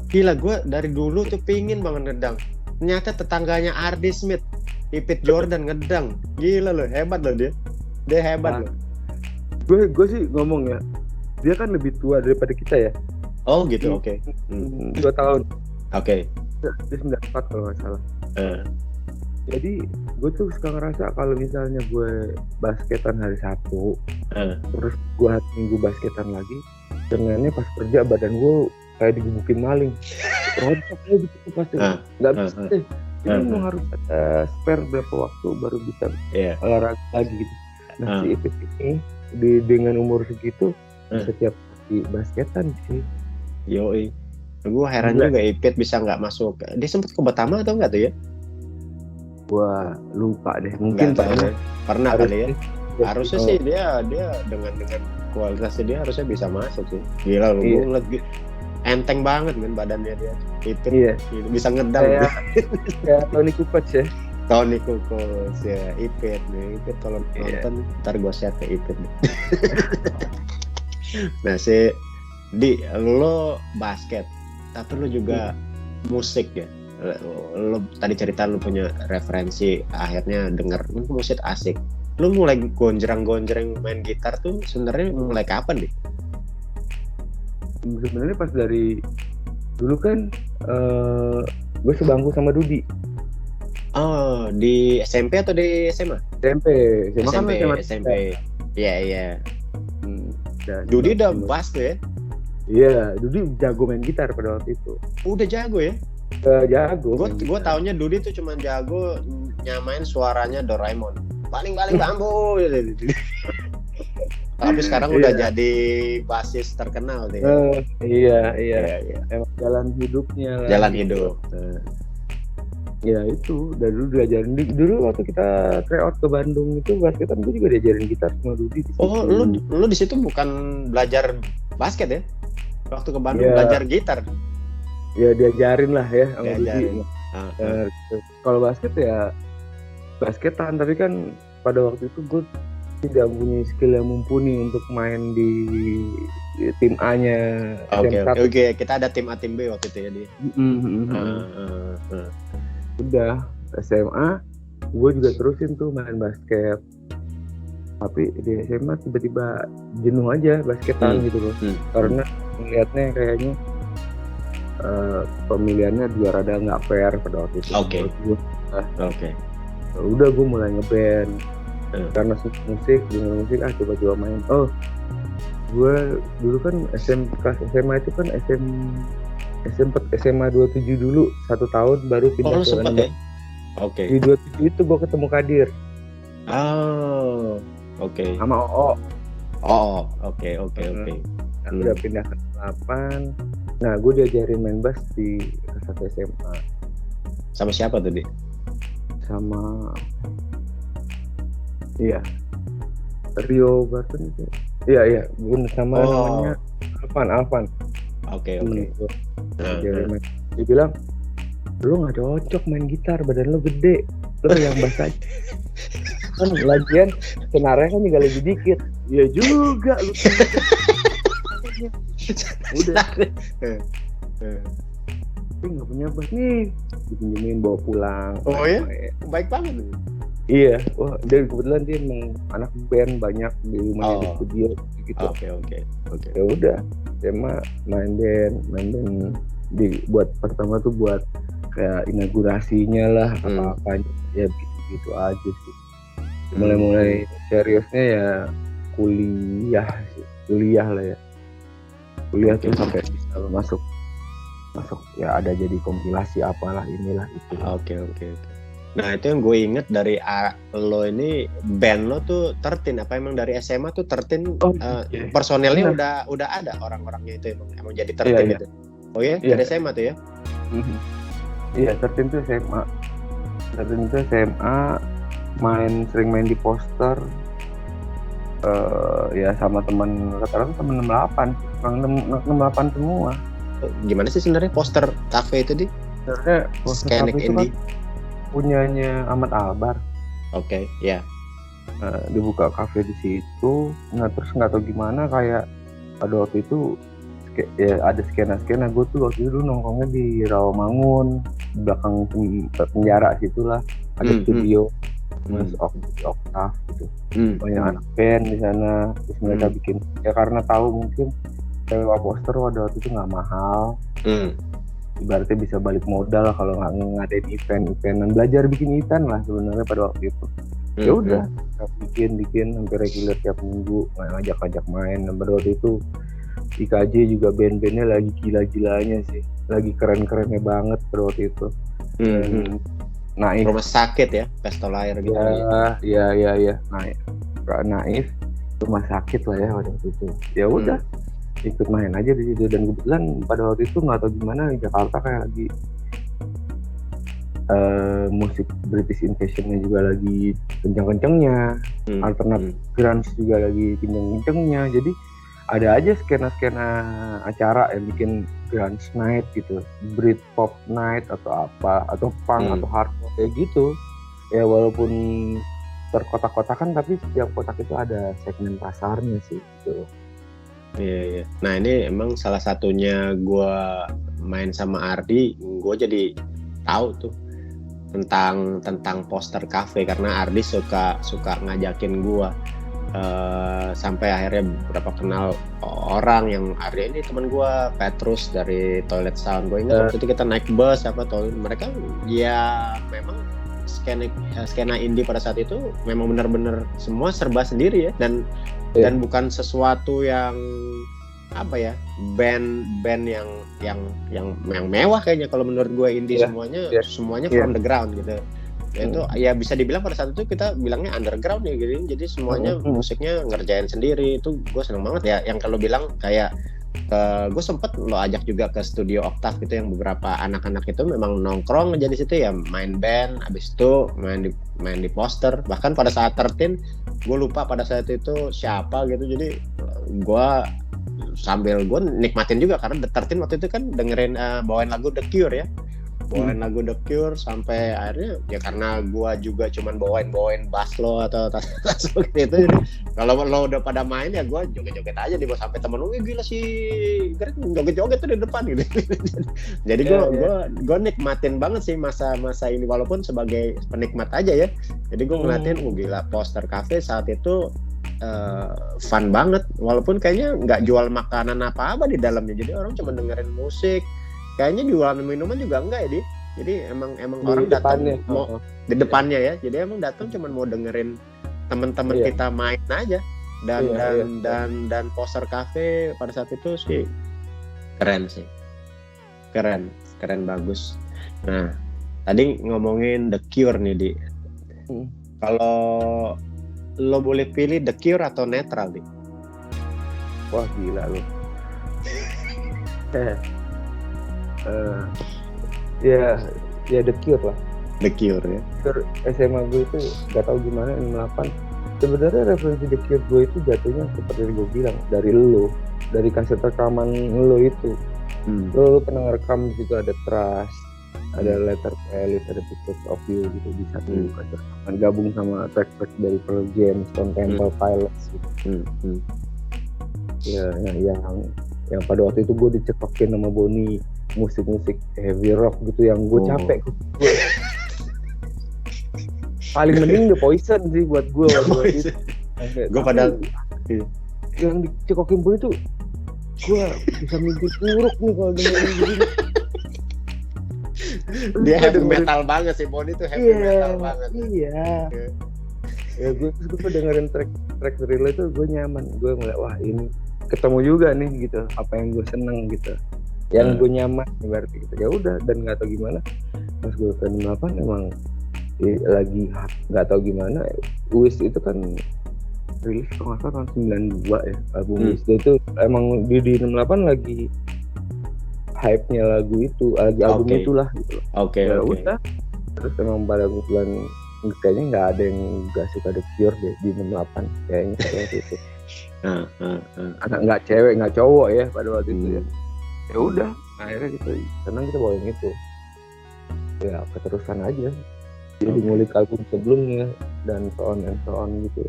Gila, gue dari dulu tuh pingin banget ngedang. Ternyata tetangganya Ardi Smith, Ipit Jordan ngedang. Gila loh, hebat loh dia. Dia hebat loh. Gue sih ngomong ya, dia kan lebih tua daripada kita ya. Oh gitu, oke. 2 tahun. Oke. Dia 94 kalau nggak salah. Jadi gue tuh suka ngerasa kalau misalnya gue basketan hari Sabtu, terus gue hari Minggu basketan lagi, dengannya pas kerja badan gue kayak digebukin maling. Rontok aja gitu pasti. Nggak bisa deh. Jadi mau harus ada spare berapa waktu baru bisa olahraga lagi gitu. Nah si Ipit ini dengan umur segitu setiap di basketan sih. Yoi. Gue heran juga Ipit bisa nggak masuk. Dia sempat ke Batama atau nggak tuh ya? Gua lupa deh. Mungkin pernah kali ya. Harusnya sih dia dengan kualitasnya dia harusnya bisa masuk sih. Gila lu, gue ngeliat enteng banget kan badannya dia. Ipit bisa ngedang. Ya Tony Kukoc ya. Tony Kukoc ya, Ipit nih. Ipit kalau nonton ntar gue share ke Ipit. Nah si Di, lo basket, tapi lo juga musik ya. Lo tadi cerita lo punya referensi, akhirnya denger musik asik. Lo mulai gonjreng-gonjreng main gitar tuh sebenarnya mulai kapan deh? Sebenarnya pas dari dulu kan gue sebangku sama Dudi. Oh, di SMP atau di SMA? SMP kan SMP, SMA. SMP. Iya, iya. Dan Dudi udah bass tuh ya? Iya, Dudi jago main gitar pada waktu itu. Udah jago ya? Jago. Gue taunya Dudi tuh cuma jago nyamain suaranya Doraemon. Paling bambu. Tapi sekarang udah jadi basis terkenal tuh ya. Iya. Emang jalan hidupnya lah. Jalan hidup. Ya itu, dari dulu diajarin. Dulu waktu kita tryout ke Bandung itu basketan, gue juga diajarin gitar sama Dudi. Oh, lu di situ bukan belajar basket ya? Waktu ke Bandung belajar gitar. Ya diajarin lah ya sama Dudi. Kalau basket ya basketan, tapi kan pada waktu itu gue tidak punya skill yang mumpuni untuk main di tim A-nya. Oke. Kita ada tim A, tim B waktu itu ya dia. Udah SMA, gue juga terusin tuh main basket. Tapi di SMA tiba-tiba jenuh aja basketan gitu loh. Karena melihatnya kayaknya pemilihannya juga rada nggak fair pada waktu itu. Oke. Udah gue mulai ngeband. Karena suka musik, denger musik, coba-coba main. Oh, gue dulu kan SMA itu kan SMA 27 dulu 1 tahun baru pindah ke sempat ya? Oke. Di 27 itu gue ketemu Kadir. Oh, oke. Sama OO. Oh, oke. Udah pindah ke 8. Nah, gue diajarin main bass di kelas 1 SMA. Sama siapa tuh, Di? Sama Rio Barton itu. Iya, gue sama namanya Alvan. Oke. Dia bilang, lu nggak cocok main gitar, badan lu gede, lu yang bass aja. Kan lagian senarnya kan juga lebih dikit. Ya juga lu. Udah. Tapi nggak punya bass nih, dipinjemin bawa pulang. Oh ya? Baik banget. Iya, wah, dan kebetulan dia emang anak band banyak di rumahnya di studio gitu. Oke. Ya udah, dia mah main band buat pertama tuh buat kayak inaugurasinya lah, apa-apa ya gitu aja sih. Mulai seriusnya ya kuliah lah ya. Kuliah tuh sampai bisa masuk ya ada jadi kompilasi apalah inilah itu. Oke. Nah itu yang gue inget dari lo ini, band lo tuh 13, apa emang dari SMA tuh 13 personelnya udah ada orang-orangnya itu emang jadi 13 gitu. Oh ya, dari SMA tuh ya? Iya, 13 tuh SMA. 13 itu SMA, sering main di poster. Ya sama teman, rata-rata teman 68, orang 68 semua. Gimana sih sebenarnya poster cafe itu, Di? Sebenarnya poster cafe itu kan punyanya Ahmad Albar. Oke, ya. Dibuka kafe di situ. Nah terus nggak tahu gimana kayak pada waktu itu ya ada skena gue tuh waktu itu nongkrongnya di Rawamangun, belakang penjara situlah ada studio Mas Oktav gitu. Banyak anak band di sana. Terus mereka bikin ya karena tahu mungkin sewa poster pada waktu itu nggak mahal. Ibaratnya bisa balik modal kalau nggak ngadain event dan belajar bikin event lah sebenarnya pada waktu itu. Ya udah bikin sampai reguler tiap minggu, ngajak main. Dan pada waktu itu IKJ juga band-bandnya lagi gila-gilanya sih, lagi keren-kerennya banget pada waktu itu. Naif. Rumah sakit ya, pestol air gitu. Iya. Naif, rumah sakit lah ya pada waktu itu. Ya udah. Ikut main aja di situ, dan kebetulan pada waktu itu nggak tahu gimana di Jakarta kayak lagi musik British Invasion-nya juga lagi kenceng-kencengnya, alternatif grunge juga lagi kenceng-kencengnya, jadi ada aja skena-skena acara yang bikin grunge night gitu, Britpop night atau apa, atau punk atau hardcore kayak gitu ya, walaupun terkotak-kotakan tapi setiap kotak itu ada segmen pasarnya sih gitu. Iya. Nah ini emang salah satunya gue main sama Ardi, gue jadi tahu tuh tentang poster cafe karena Ardi suka ngajakin gue. sampai akhirnya beberapa kenal orang yang ada ini teman gue Petrus dari Toilet Sound. Gue ingat waktu itu kita naik bus mereka ya memang skena indie pada saat itu memang benar-benar semua serba sendiri ya, dan bukan sesuatu yang apa ya, band yang mewah kayaknya. Kalau menurut gue indie semuanya from the ground gitu. Itu ya bisa dibilang pada saat itu kita bilangnya underground ya gitu. Jadi semuanya musiknya ngerjain sendiri. Itu gue seneng banget ya. Yang kalau bilang kayak gue sempet lo ajak juga ke studio Octave gitu, yang beberapa anak-anak itu memang nongkrong aja di situ ya, main band, abis itu main di poster. Bahkan pada saat 13 gue lupa pada saat itu siapa gitu. Jadi gue sambil gue nikmatin juga karena The 13 waktu itu kan dengerin bawain lagu The Cure ya. Bawain lagu The Cure sampai akhirnya ya karena gua juga cuman bawain bass lo atau tas lo gitu. Jadi kalau lo udah pada main ya gua joget-joget aja di bawah, sampai temen lu gila sih Greg joget-joget tuh di depan gitu. Jadi gua nikmatin banget sih masa ini walaupun sebagai penikmat aja ya. Jadi gua ngeliatin gila Poster Cafe saat itu fun banget, walaupun kayaknya nggak jual makanan apa-apa di dalamnya. Jadi orang cuma dengerin musik. Kayaknya jualan minuman juga enggak ya, jadi emang orang datang mau di depannya ya. Jadi emang datang cuma mau dengerin teman-teman kita main aja. Dan Poster Cafe pada saat itu sih keren sih, keren bagus. Nah tadi ngomongin The Cure nih Di. Kalau lo boleh pilih The Cure atau Netral Di? Wah gila lo. Ya The Cure lah. The Cure ya. SMA gue itu gak tahu gimana 68. Sebenarnya referensi The Cure gue itu jatuhnya seperti yang gue bilang, dari lo, dari kaset rekaman lo itu. Lo pernah ngerekam gitu, ada Trust, ada Letter to Alice, ada Pictures of You gitu di satu kaset rekaman, gabung sama track-track dari Pearl Jam, Stone Temple Pilots gitu. Yang pada waktu itu gue dicekokin sama Bonnie musik-musik heavy rock gitu yang gue capek. Paling mending The Poison sih buat gue waktu itu. Gue pada yang dicekokin Bonnie tuh gue bisa mimpi buruk nih kalau dengerin begini. Dia heavy metal banget sih, Bonnie tuh heavy metal banget. Iya. Ya gue dengerin track Thriller itu gue nyaman. Gue ngeliat wah ini ketemu juga nih gitu apa yang gue seneng gitu, yang gue nyaman berarti gitu. Ya udah, dan nggak tahu gimana pas gue ke 68 emang lagi nggak tahu gimana Wish itu kan rilis kalau nggak salah tahun 92 ya album Wish itu emang di 68 lagi hype-nya lagu itu, lagi album itulah gitu. Udah terus emang pada kebetulan kayaknya nggak ada yang nggak suka The Cure deh di 68 kayaknya seperti itu. Anak nggak cewek nggak cowok ya pada waktu itu ya. Ya udah akhirnya gitu senang kita bawain itu ya, keterusan aja jadi ngulik album sebelumnya dan so on gitu.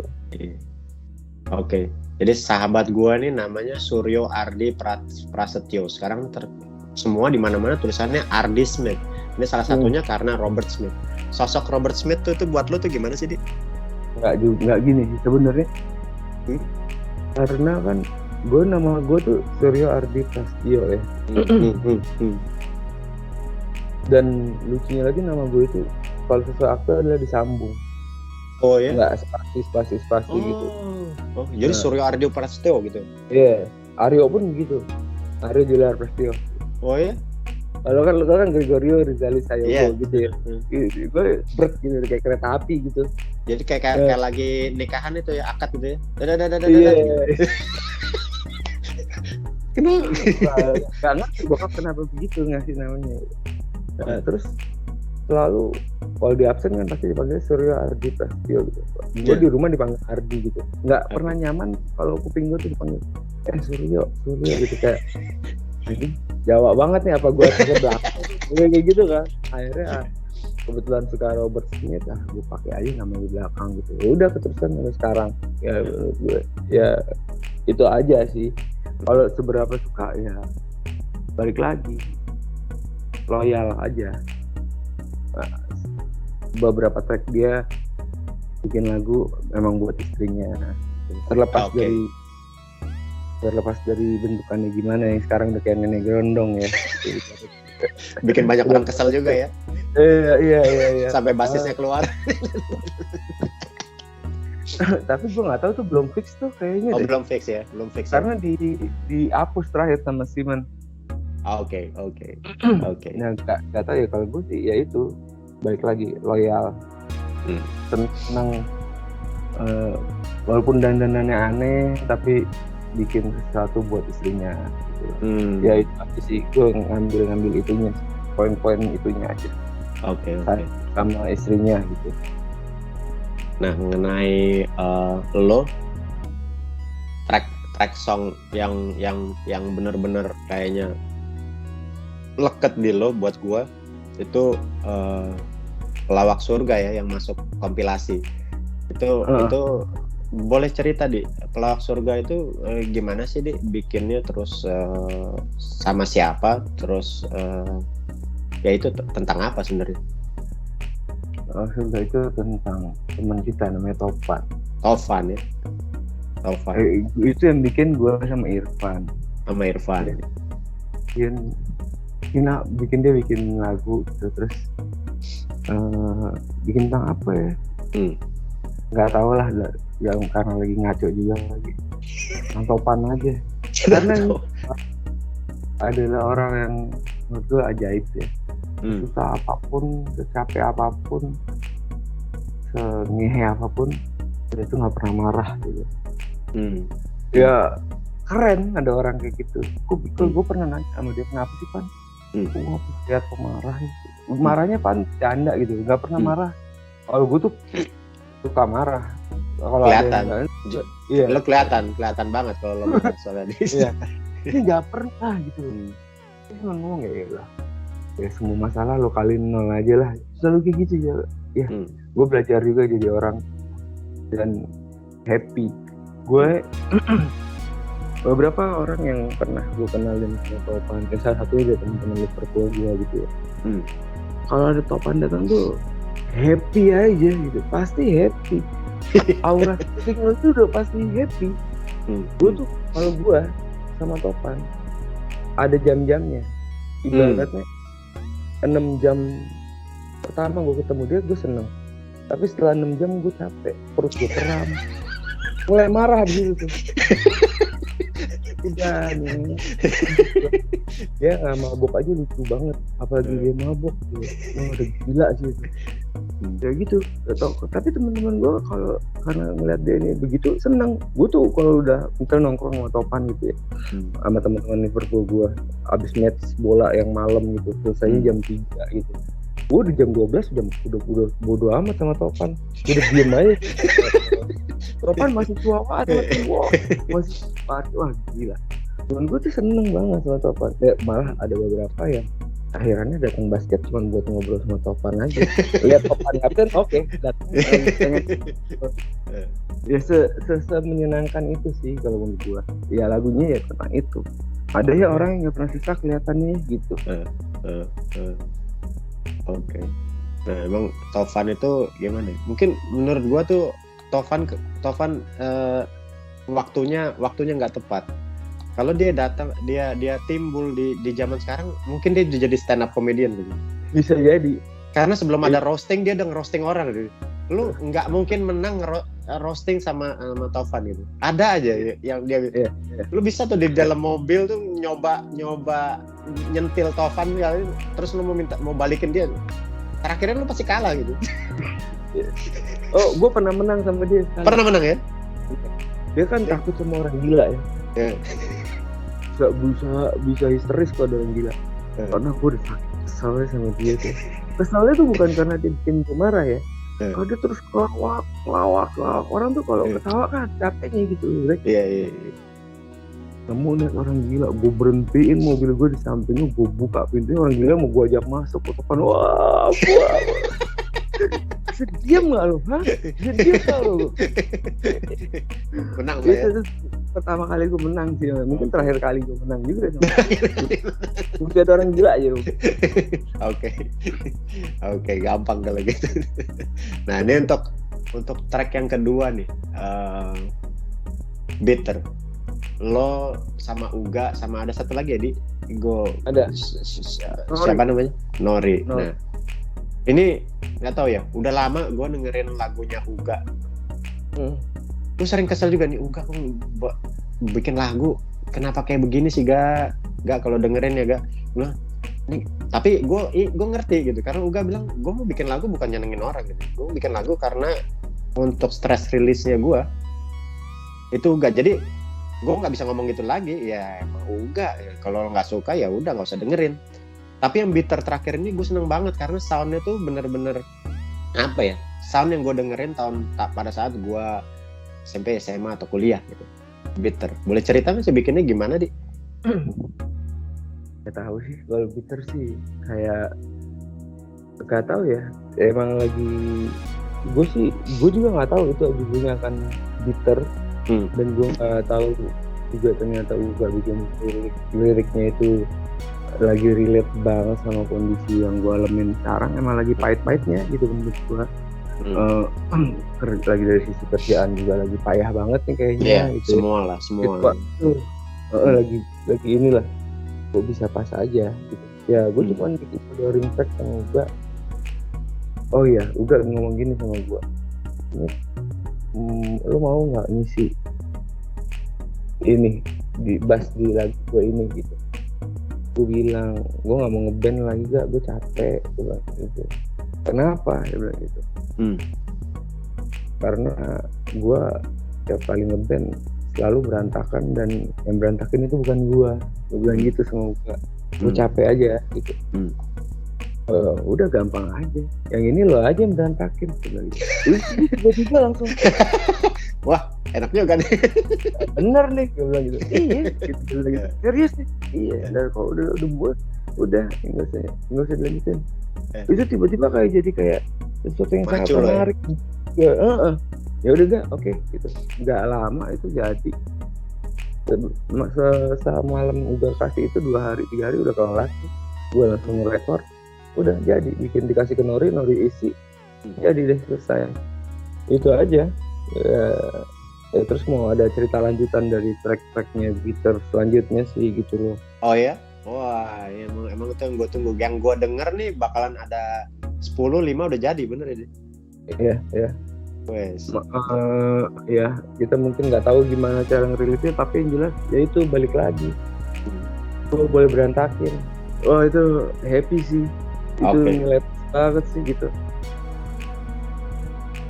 Jadi sahabat gua nih namanya Suryo Ardi Prasetyo. Sekarang semua di mana-mana tulisannya Ardi Smith. Ini salah satunya karena Robert Smith. Sosok Robert Smith tuh buat lo tuh gimana sih Di? Nggak gini sih sebenarnya. Karena kan nama gue tuh Suryo Ardi Prasetyo ya. Dan lucunya lagi nama gue itu kalau sesuai akte adalah disambung. Oh ya? Nggak spasi gitu. Oh, jadi Suryo Ardi Prasetyo gitu? Iya, Aryo pun gitu. Aryo Juliar Prasetyo. Oh ya? Kalau kan Gregorio Rizali Sayogo gitu ya. Gue gitu kayak kereta api gitu. Jadi kayak lagi nikahan itu ya, akad gitu ya. Kenapa? Karena bokap kenapa begitu ngasih namanya. Terus selalu kalau di absen kan pasti dipanggil Suryo Ardi Prasetyo gitu. Gue di rumah dipanggil Ardi gitu. Nggak pernah nyaman kalau kuping gue tuh dipanggil Suryo gitu kayak. Ini Jawa banget nih apa gue ke belakang kayak gitu kan. Akhirnya kebetulan suka Robert Smith, gue pakai aja nama di belakang gitu. Ya udah keterusan sampai sekarang. Ya gue ya itu aja sih. Kalau seberapa suka ya balik lagi loyal aja. Beberapa track dia bikin lagu memang buat istrinya. Terlepas Oke. dari bentukannya gimana, yang sekarang udah kayak nenek gerondong ya. Bikin banyak orang kesel juga ya. Iya. Sampai basisnya keluar. Tapi gue nggak tahu tuh, belum fix tuh kayaknya Oh, deh. belum fix ya. Karena dihapus terakhir sama Simon. Oke. Nah, nggak tahu ya, kalau gue sih ya itu, balik lagi loyal, senang, walaupun dandanannya aneh tapi bikin sesuatu buat istrinya gitu. Ya itu aja sih, gue ngambil itunya, poin-poin itunya aja. Oke. Sama istrinya gitu. Nah, mengenai lo track song yang bener-bener kayaknya leket di lo buat gua itu Pelawak Surga ya, yang masuk kompilasi. Itu boleh cerita di Pelawak Surga itu gimana sih di bikinnya, terus sama siapa, terus ya itu tentang apa sebenarnya? Surga itu tentang teman kita namanya Topan. Tovan. Itu yang bikin gue sama Irfan. Dia bikin lagu gitu, terus bikin tentang apa ya? Nggak tahu lah, yang karena lagi ngaco juga lagi. Tentang Topan aja. Karena adalah orang yang menurut gue ajaib ya. Susah apapun, secapek apapun, sengehe apapun, dia tuh nggak pernah marah gitu. Ya keren ada orang kayak gitu. Gue pernah nanya sama dia, kenapa sih Pan? Gue nggak lihat pemarah. Marahnya Pan canda gitu, nggak pernah marah. Kalau gue tuh suka marah. Kalau kelihatan. Iya. Lo kelihatan banget kalau lo marah soalnya. Iya. Ini nggak pernah gitu. Dia ngomong ya semua masalah lo kaliin 0 aja lah, selalu kayak gitu ya. Gue belajar juga jadi orang dan happy. Gue beberapa orang yang pernah gue kenalin sama Topan, salah satunya dia teman-teman Liverpool gue gitu ya. Kalau ada Topan datang tuh happy aja gitu, pasti happy. Aura signal tuh udah pasti happy. Gue tuh kalau gue sama Topan ada jam-jamnya, ibaratnya 6 jam pertama gue ketemu dia gue seneng, tapi setelah 6 jam gue capek, perut gue kram, mulai marah gitu tuh. Udah nih, dia nggak mabok aja lucu banget, apalagi dia mabok tuh, udah gila sih itu. Ya gitu. Tapi teman-teman gue kalau karena ngeliat dia ini begitu seneng. Gue tuh kalau udah misalnya nongkrong sama Topan gitu ya, sama teman-teman Liverpool gue, abis match bola yang malam gitu, selesainya jam 3 gitu, gue di jam 12 udah bodo amat sama Topan, udah diem aja. Topan masih tua banget, masih party, wah gila. Cuman gue tuh seneng banget sama Topan. Malah ada beberapa yang akhirnya datang basket cuma buat ngobrol sama Topan aja. Lihat Topan kapten, oke, datang. Ya menyenangkan itu sih kalau menurut gue. Ya lagunya ya tentang itu. Ada ya orang yang nggak pernah susah kelihatannya gitu. Oke. Nah emang Tovan itu gimana? Mungkin menurut gua tuh Tovan waktunya nggak tepat. Kalau dia datang, dia timbul di zaman sekarang, mungkin dia jadi stand up comedian gitu. Bisa jadi. Karena sebelum ada roasting dia udah roasting orang gitu. Lu nggak mungkin menang roasting sama Tovan gitu. Ada aja yang dia. Lu bisa tuh di dalam mobil tuh nyoba nyentil Tovan kali, terus lu mau balikin dia. Terakhirnya lu pasti kalah gitu. Oh, gue pernah menang sama dia sekali. Pernah menang ya? Dia kan takut sama orang gila ya. Gak bisa histeris kalau ada orang gila. Karena gue udah kesal sama dia tuh. Kesalnya tuh bukan karena dia bikin gue marah ya. Kalau dia terus ngelawak orang tuh kalau ketawa kan capeknya gitu. Iya. Kamu nih orang gila, gue berhentiin mobil gue di sampingnya, gue buka pintunya, orang gila mau gue ajak masuk ke depan. Wah. Sediam gak lo? Sediam gak lo? Menang ya? Itu pertama kali gue menang sih, mungkin terakhir kali gue menang juga sama mungkin ada orang gila aja. Oke, gampang kalau gitu. Nah ini untuk track yang kedua nih, bitter. Lo sama Uga sama ada satu lagi ya di gue Ada. siapa namanya Nori. Nori. Nah ini nggak tahu ya, udah lama gue dengerin lagunya Uga. Gue sering kesel juga nih, Uga kok bikin lagu kenapa kayak begini sih gak kalau dengerin ya gak. Nah ini tapi gue ngerti gitu, karena Uga bilang gue mau bikin lagu bukan nyenengin orang gitu, gue bikin lagu karena untuk stress release-nya gue itu Uga. Jadi gue nggak bisa ngomong gitu lagi, ya emang Uga ya, kalau nggak suka ya udah nggak usah dengerin. Tapi yang bitter terakhir ini gue seneng banget karena soundnya tuh bener-bener apa ya, sound yang gue dengerin pada saat gue SMP, SMA atau kuliah gitu. Bitter, boleh cerita nggak sih bikinnya gimana di? Gak tahu sih kalau bitter sih, kayak gak tahu ya, emang lagi gue juga nggak tahu itu judulnya akan bitter. Dan gue nggak tahu juga ternyata Uga bikin liriknya itu lagi relate banget sama kondisi yang gue alamin sekarang. Emang lagi pahit-pahitnya gitu menurut gue. Lagi dari sisi kerjaan juga lagi payah banget nih kayaknya. Gitu. Semua gitu, lagi inilah gue bisa pas aja gitu. Ya gue cuma bikin dari track sama Uga. Oh iya, Uga ngomong gini sama gue, lo mau nggak ngisi ini di bass di lagu gue ini gitu. Gue bilang gue nggak mau ngeband lagi gak, gue capek. Gue bilang gitu. Kenapa? Dia bilang gitu. Karena gue tiap kali ngeband selalu berantakan dan yang berantakan itu bukan gue bilang gitu sama gue. Gue capek aja gitu. Udah gampang aja, yang ini lo aja yang berantakin. Tiba-tiba langsung wah enak juga nih. Bener nih, gue bilang gitu. Iya gitu, serius nih. Iya, dan kalau udah nggak usah dilanjutin. Itu tiba-tiba kayak sesuatu yang sangat menarik. Ya udah gak, oke gitu. Nggak lama itu jadi. Semalam udah kasih itu 2 hari 3 hari udah kelar. Gue langsung nge-record, udah jadi, bikin dikasih ke Nori isi, jadi deh selesai. Itu aja. Ya, terus mau ada cerita lanjutan dari track-tracknya bitter selanjutnya sih gitu loh. Oh ya? Wah, emang itu yang gue tunggu. Yang gue denger nih bakalan ada 10-5 udah jadi, bener ya? Iya. Wes. Ya, kita mungkin nggak tahu gimana cara ngerilisnya, tapi yang jelas ya itu balik lagi. Gue boleh berantakin. Oh itu happy sih. Itu nilai banget sih gitu.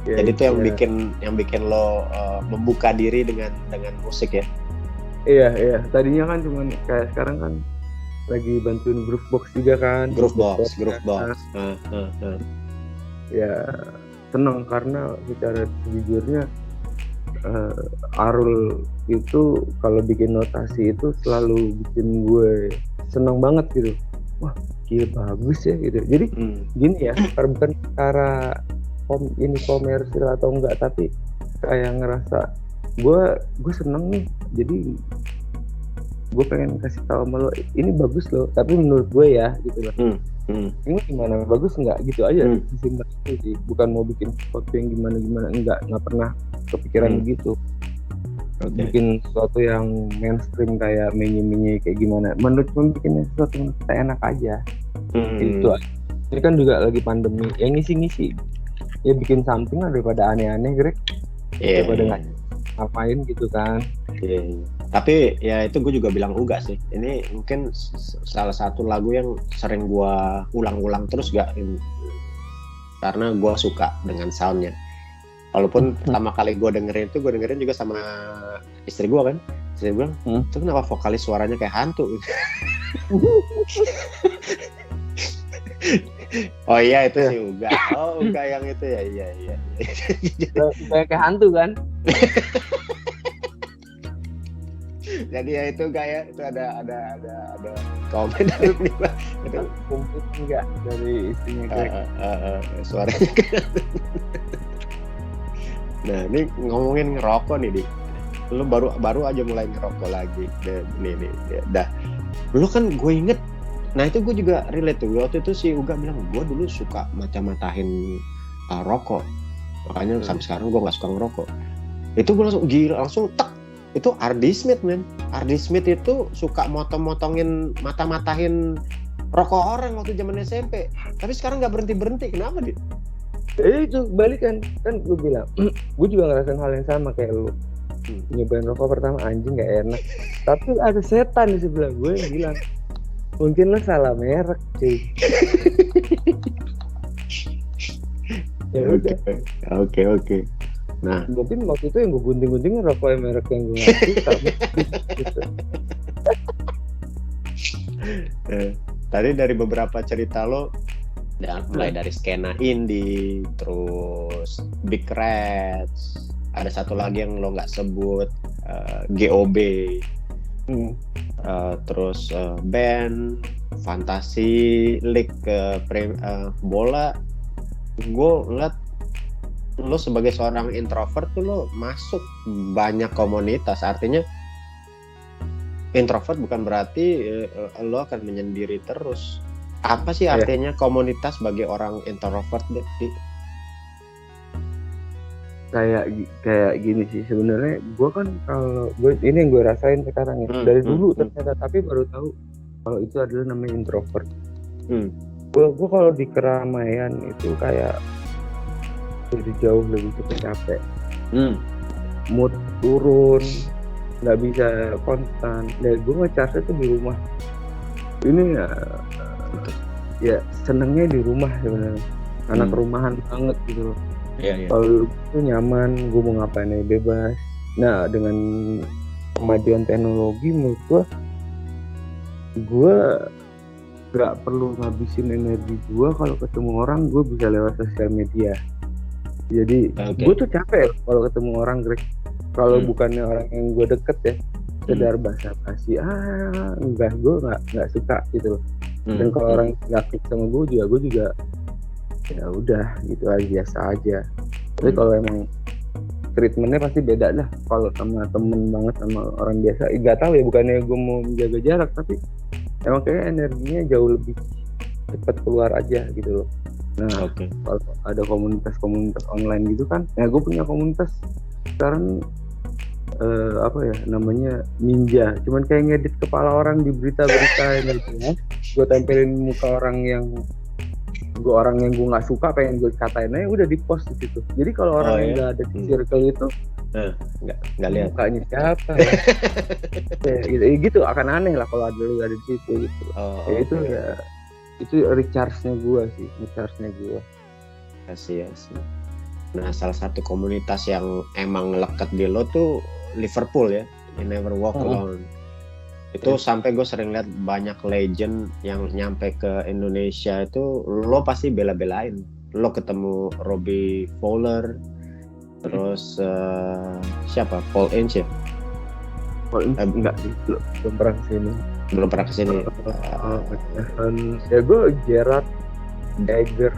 Ya, jadi itu yang bikin lo membuka diri dengan musik ya. Iya. Tadinya kan cuman kayak sekarang kan lagi bantuin Groovebox juga kan. Groovebox. Ya seneng karena secara sejujurnya Arul itu kalau bikin notasi itu selalu bikin gue seneng banget gitu. Wah, gila bagus ya gitu. Jadi gini ya, bukan cara ini komersil atau enggak, tapi kayak ngerasa gue seneng nih. Jadi gue pengen kasih tahu sama lo ini bagus loh, tapi menurut gue ya gitu loh. Ini gimana, bagus nggak gitu aja. Simpel itu sih, bukan mau bikin sesuatu yang gimana nggak pernah kepikiran begitu. Bikin sesuatu yang mainstream kayak menye kayak gimana, menurut gue bikin sesuatu yang enak aja. Itu aja. Ini kan juga lagi pandemi, yang ngisi ya bikin something lah daripada aneh-aneh Greg. Daripada nggak ngapain gitu kan. Tapi ya itu gue juga bilang Uga sih, ini mungkin salah satu lagu yang sering gue ulang-ulang terus gak, karena gue suka dengan soundnya. Walaupun pertama kali gue dengerin juga sama istri gue kan. Istri gue bilang, itu kenapa vokalis suaranya kayak hantu? Oh iya itu sih Uga. Oh Uga yang itu ya. Iya. Kayak hantu kan? Jadi ya itu kayak itu ada komen dari ini Pak. Itu kumpul enggak dari istrinya kayak suaranya kayak. Nah, ini ngomongin ngerokok nih, Di. Lu baru aja mulai ngerokok lagi. Nih. Dah. Lu kan gue inget. Nah, itu gue juga relate tuh. Waktu itu si Uga bilang, gue dulu suka macam-matahin rokok. Makanya sampai sekarang gue enggak suka ngerokok. Itu gue langsung tak Itu Ardi Smith, men. Ardi Smith itu suka motong-motongin, mata-matahin rokok orang waktu zaman SMP. Tapi sekarang nggak berhenti-berhenti. Kenapa, Dit? Itu balik kan gue bilang, gue juga ngerasain hal yang sama kayak lu. Nyobain rokok pertama anjing nggak enak. Tapi ada setan di sebelah gue yang bilang, mungkin lo salah merek, cuy. Ya udah. Oke. Nah, mungkin waktu itu yang gue gunting-guntingin rokok yang merek yang gue nggak suka. Gitu. Tadi dari beberapa cerita lo, mulai dari skena indie, terus Big Reds, ada satu lagi yang lo nggak sebut, GOB, terus band, Fantasi League, bola. Gue ngeliat lo sebagai seorang introvert tuh lo masuk banyak komunitas. Artinya introvert bukan berarti lo akan menyendiri terus. Apa sih artinya komunitas bagi orang introvert, Di? Kayak gini sih sebenarnya. Gue kan kalau ini yang gue rasain sekarang ya, dari dulu ternyata, tapi baru tahu kalau itu adalah namanya introvert. Gue kalau di keramaian itu kayak jadi jauh lebih cepat capek, mood turun, nggak bisa konstan. Dan gue nge-charge tuh di rumah. Ini ya senengnya di rumah sebenarnya, anak rumahan banget gitu loh. Kalau itu nyaman, gue mau ngapain aja bebas. Nah dengan kemajuan teknologi menurut gue nggak perlu ngabisin energi gue kalau ketemu orang, gue bisa lewat sosial media. Jadi gue tuh capek kalau ketemu orang, Greg. Kalau bukannya orang yang gue deket ya, sekedar basa-basi, enggak, gue nggak suka gitu loh. Dan kalau orang nggak klik sama gue juga ya udah gitu aja, biasa aja. Tapi kalau emang treatmentnya pasti beda lah kalau sama temen banget sama orang biasa. Nggak tahu ya, bukannya gue mau menjaga jarak, tapi emang kayak energinya jauh lebih cepat keluar aja gitu loh. Nah, kalau ada komunitas online gitu kan, ya gue punya komunitas sekarang namanya Ninja, cuman kayak ngedit kepala orang di berita-berita gitu ya. Gue tempelin muka orang yang gue nggak suka, pengen gue katain aja, udah di post di situ. Jadi kalau orang yang nggak ada di circle itu nggak lihat mukanya siapa ya, gitu akan aneh lah kalau ada di situ gitu. Itu recharge-nya gue sih, gue. Asih. Nah, salah satu komunitas yang emang lekat di lo tuh Liverpool ya, You Never Walk Alone. Itu sampai gue sering lihat banyak legend yang nyampe ke Indonesia itu lo pasti bela-belain. Lo ketemu Robbie Fowler, terus siapa? Paul Ince ya? Paul Ince enggak sih, belum pernah kesini. Ya gue Gerard, Dagger,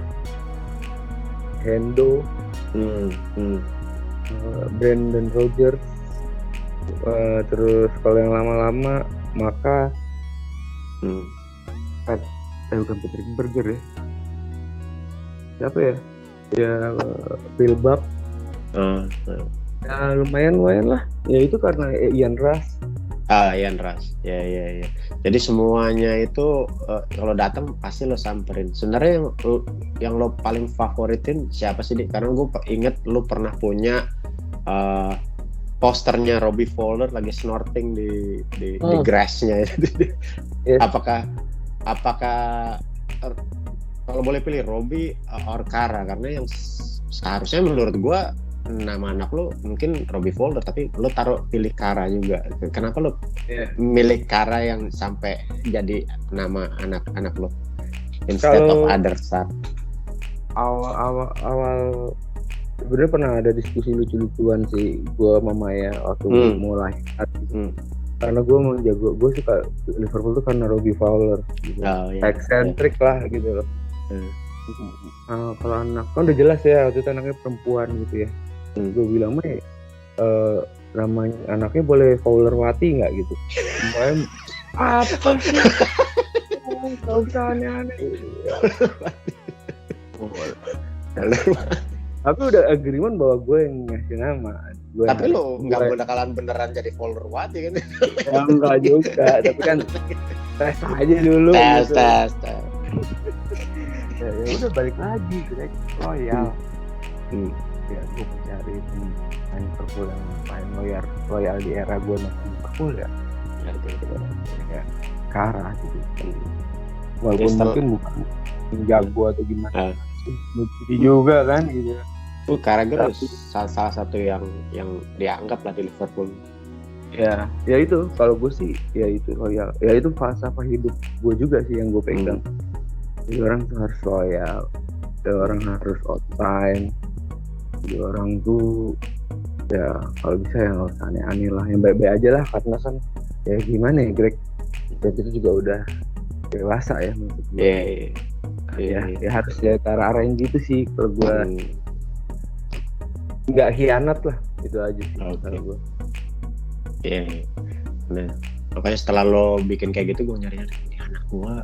Hendo, Brandon Rogers, terus kalau yang lama-lama maka bukan Patrick Berger ya, siapa ya Phil Buck. Ya lumayan lah ya, itu karena Ian Rush. Ian Rush, ya. Jadi semuanya itu kalau datang pasti lo samperin. Sebenarnya yang lo paling favoritin siapa sih, Dik? Karena gue inget lo pernah punya posternya Robbie Fowler lagi snorting di grassnya. Yes. Apakah kalau boleh pilih Robbie or Kara? Karena yang seharusnya menurut gue nama anak lo mungkin Robbie Fowler, tapi lo pilih Kara juga. Kenapa lo milih Kara yang sampai jadi nama anak lo instead of other stuff? Awal sebenarnya pernah ada diskusi lucu-lucuan sih gue sama Maya waktu mulai karena gue mau jago, gue suka Liverpool tuh karena Robbie Fowler gitu. Eksentrik lah gitu loh. Kalau anak kan udah jelas ya, waktu itu anaknya perempuan gitu ya. Gue bilang namanya anaknya boleh Fowlerwati nggak gitu. Makanya apa sih? Gak usah aneh-aneh. Tapi udah agreement bahwa gue yang ngasih nama. Tapi lo nggak bakalan beneran jadi follower Wati kan? Ya enggak juga, tapi kan tes aja dulu. Tes. Ya udah balik lagi, Greg. Loyal. Ya gue mencari main Liverpool yang main loyal di era gue nonton Liverpool ya. Ya ke arah gitu. Walaupun mungkin bukan jago atau gimana. Mungkin juga kan gitu. Carragher salah satu yang dianggap lah di Liverpool. Ya itu kalau gue sih ya itu loyal. Ya itu falsafah hidup gue juga sih yang gue pegang. Jadi orang tuh harus loyal. Jadi orang harus on time. Jadi orang tuh ya kalau bisa yang harus aneh-aneh lah, yang baik-baik aja lah, karena kan ya gimana ya Greg, dan itu juga udah dewasa ya menurut gue. Ya harus ya ke arah yang gitu sih kalau gue. Nggak hianat lah, itu aja sih kalau gue. Nah makanya setelah lo bikin kayak gitu, gue nyari anak gue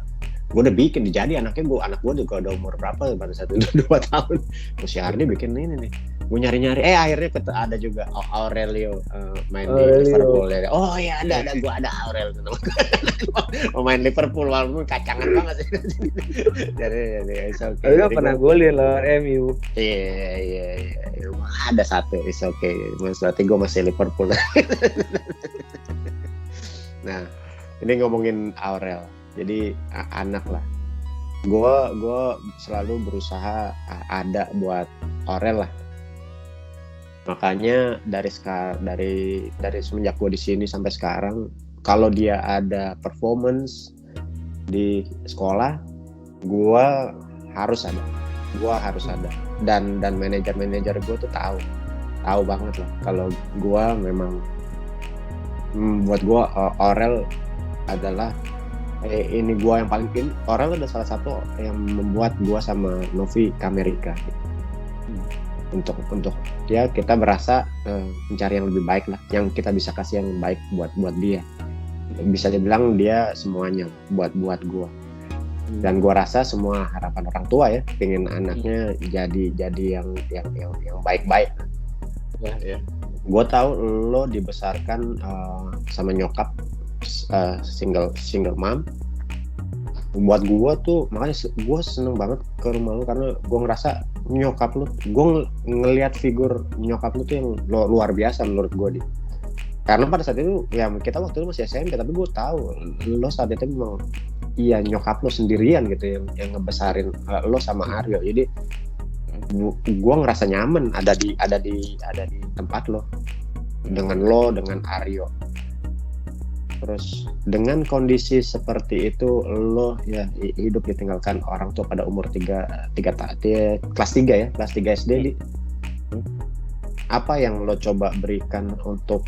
udah bikin jadi anak gue juga udah umur berapa pada saat itu 2 tahun. Si Ardi bikin ini nih, gue nyari akhirnya ada juga Aurelio main di Liverpool ya. Oh ya ada gue ada Aurel main Liverpool walaupun kacangan banget sih. jadi okay. Tapi pernah golin lawan MU. Iya ada satu, it's okay. Berarti gue masih Liverpool. Nah ini ngomongin Aurel, jadi anak lah. Gue selalu berusaha ada buat Aurel lah. Makanya dari semenjak gue di sini sampai sekarang, kalau dia ada performance di sekolah, gue harus ada. Dan manajer gue tuh tahu banget lah kalau gue memang buat gue Aurel adalah ini gue yang paling penting. Aurel ada salah satu yang membuat gue sama Novi ke Amerika untuk ya kita berasa mencari yang lebih baik lah, yang kita bisa kasih yang baik buat dia. Bisa dibilang dia semuanya buat gue. Dan gue rasa semua harapan orang tua ya pengen anaknya jadi yang baik-baik. Ya. Gue tahu lo dibesarkan sama nyokap single mom. Buat gue tuh makanya gue seneng banget ke rumah lo, karena gue ngerasa nyokap lo, gue ngelihat figur nyokap lo tuh yang luar biasa menurut gue. Karena pada saat itu ya kita waktu itu masih SMP, tapi gue tahu lo saat itu memang iya nyokap lo sendirian gitu yang ngebesarin lo sama Aryo. Jadi gue ngerasa nyaman ada di tempat lo dengan Aryo. Terus dengan kondisi seperti itu lo ya hidup ditinggalkan orang tua pada umur kelas 3 SD. Apa yang lo coba berikan untuk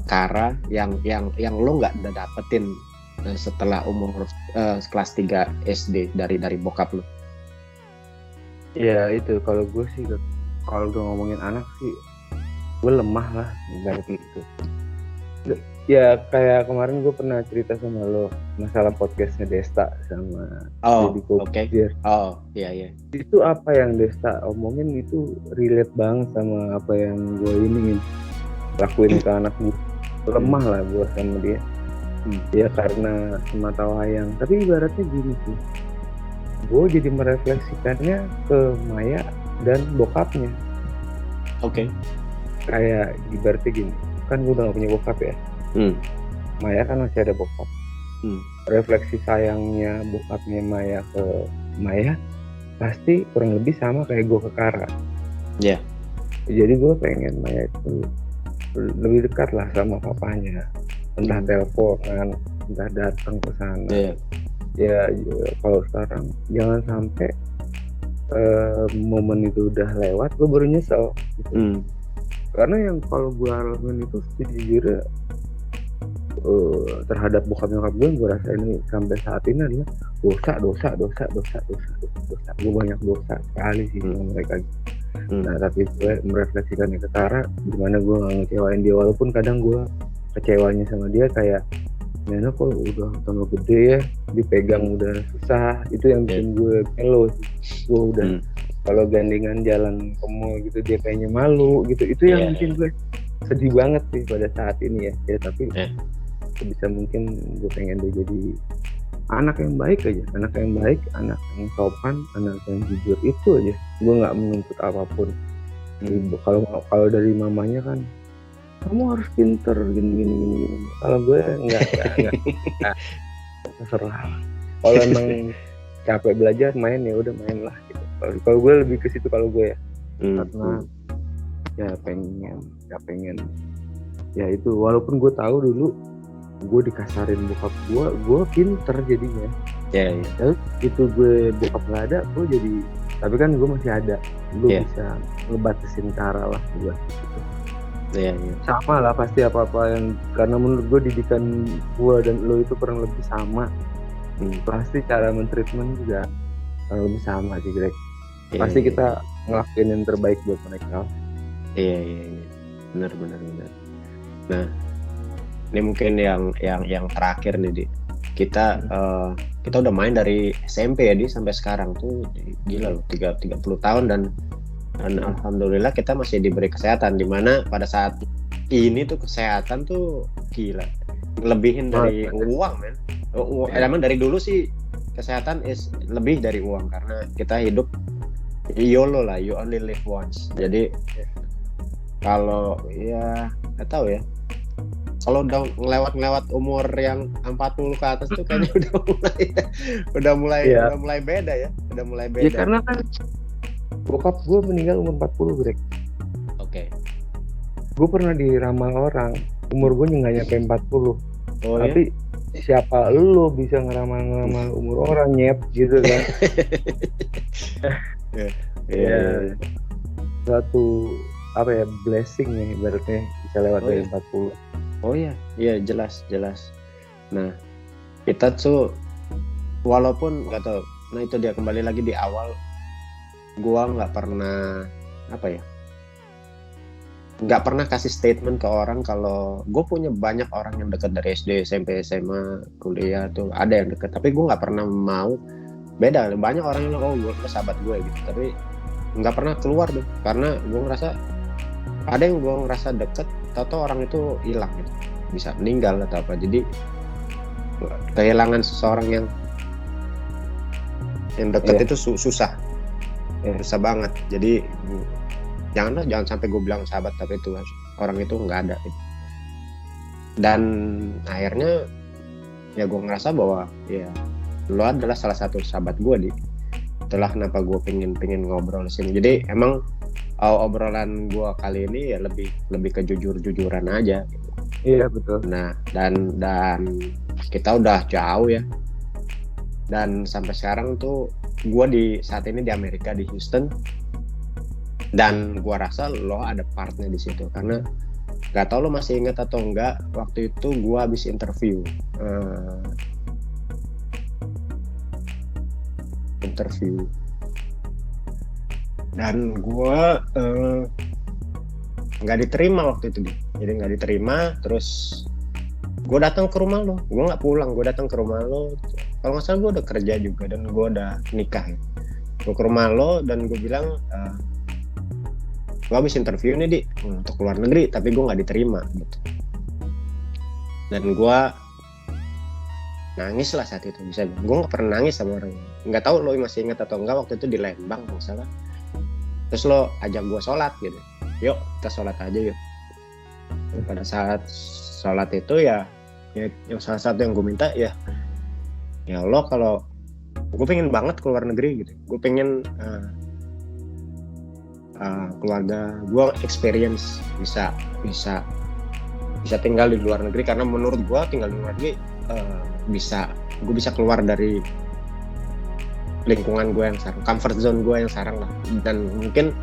Kara yang lo nggak dapetin setelah umur kelas 3 SD dari bokap lo? Ya itu kalau gue sih, kalau gue ngomongin anak sih gue lemah lah berarti itu. Ya kayak kemarin gue pernah cerita sama lo masalah podcastnya Desta sama Deddy Corbuzier. Iya. Itu apa yang Desta omongin itu relate banget sama apa yang gue ingin lakuin ke anak gue. Lemah lah gue sama dia. Ya karena semata wayang. Tapi ibaratnya gini sih, gue jadi merefleksikannya ke Maya dan bokapnya. Kayak ibaratnya gini, kan gue udah gak punya bokap ya. Maya kan masih ada bokap. Refleksi sayangnya bokapnya Maya ke Maya pasti kurang lebih sama kayak gue ke Kara. Jadi gue pengen Maya itu lebih dekat lah sama papanya, entah teleponan, entah datang ke sana. Ya kalau sekarang jangan sampai momen itu udah lewat gue baru nyesel gitu. Karena yang kalau gue alamin itu sejujurnya terhadap bokap nyokap gue rasa ini sampai saat ini adalah dosa. Gue banyak dosa sekali sih sama mereka. Nah tapi gue merefleksikannya ke Tara, gimana gue gak ngecewain dia, walaupun kadang gue kecewanya sama dia kayak Nena kok udah tambah gede ya, dipegang udah susah. Itu yang bikin gue melo sih. Gue udah kalau gandengan jalan ke mall gitu dia kayaknya malu gitu. Itu yang bikin gue sedih banget sih pada saat ini ya tapi sebisa mungkin gue pengen dia jadi anak yang baik aja, anak yang baik, anak yang sopan, anak yang jujur, itu aja. Gue nggak menuntut apapun. Kalau dari mamanya kan kamu harus pinter gini. Kalau gue nggak terserah. Kalau emang capek belajar main ya udah main lah gitu. Kalau gue lebih ke situ kalau gue ya. Karena ya pengen ya itu, walaupun gue tahu dulu gue dikasarin bokap gue pinter jadinya. Terus itu gue bokap nggak ada, gue jadi, tapi kan gue masih ada, gue bisa ngebatasin cara lah gue gitu. Sama lah pasti apa-apa yang, karena menurut gue didikan gue dan lo itu kurang lebih sama. Pasti cara mentreatment juga kurang lebih sama sih Greg. Pasti kita ngelakuin yang terbaik buat mereka. Benar. Nah, ini mungkin yang terakhir nih Di. Kita udah main dari SMP ya Di sampai sekarang tuh gila loh, 30 tahun dan alhamdulillah kita masih diberi kesehatan, dimana pada saat ini tuh kesehatan tuh gila lebihin dari uang men. Emang dari dulu sih kesehatan lebih dari uang, karena kita hidup YOLO lah, you only live once. Jadi kalau ya nggak tahu ya, kalau udah ngelewat umur yang 40 ke atas tuh kayaknya udah mulai beda ya. Ya karena kan bokap gue meninggal umur 40 Greg. Gue pernah diramal orang umur gue nggak nyampe 40. Tapi siapa lo bisa ngeramal umur orang nyep gitu kan. Suatu apa ya, blessing ya ibaratnya bisa lewat dari 40. Iya jelas. Nah kita tuh walaupun nggak tahu, nah itu dia kembali lagi di awal, gua nggak pernah kasih statement ke orang kalau gue punya banyak orang yang dekat dari SD, SMP, SMA, kuliah tuh ada yang dekat, tapi gue nggak pernah mau. Beda, banyak orang yang gue sahabat gue gitu, tapi nggak pernah keluar tuh, karena gue ngerasa ada yang gue ngerasa deket, tahu orang itu hilang gitu, bisa meninggal atau apa. Jadi kehilangan seseorang yang dekat itu susah banget. Jadi jangan sampai gue bilang sahabat tapi itu orang itu nggak ada gitu. Dan akhirnya ya gue ngerasa bahwa ya lo adalah salah satu sahabat gue Di. Itulah kenapa gue pengen ngobrol sini. Jadi emang obrolan gue kali ini ya lebih ke jujur-jujuran aja gitu. Iya betul. Nah dan kita udah jauh ya, dan sampai sekarang tuh gue saat ini di Amerika, di Houston. Dan gua rasa lo ada partnya di situ, karena nggak tahu lo masih ingat atau enggak, waktu itu gua habis interview dan gua nggak diterima waktu itu. Jadi nggak diterima, terus gua datang ke rumah lo, gua nggak pulang, gua datang ke rumah lo. Kalau nggak salah gua udah kerja juga dan gua udah nikah ya. Gua ke rumah lo dan gua bilang gue habis interview nih Di untuk luar negeri, tapi gue nggak diterima gitu. Dan gue nangis lah saat itu, bisa gue nggak pernah nangis sama orang. Nggak tahu lo masih ingat atau enggak, waktu itu di Lembang misalnya. Terus lo ajak gue sholat gitu, yuk kita sholat aja yuk. Dan pada saat sholat itu ya yang salah satu yang gue minta ya Allah, kalau gue pengen banget keluar negeri gitu, gue pengen keluarga gue experience bisa tinggal di luar negeri, karena menurut gue tinggal di luar negeri gue bisa keluar dari lingkungan gue yang sekarang, comfort zone gue yang sekarang lah. Dan mungkin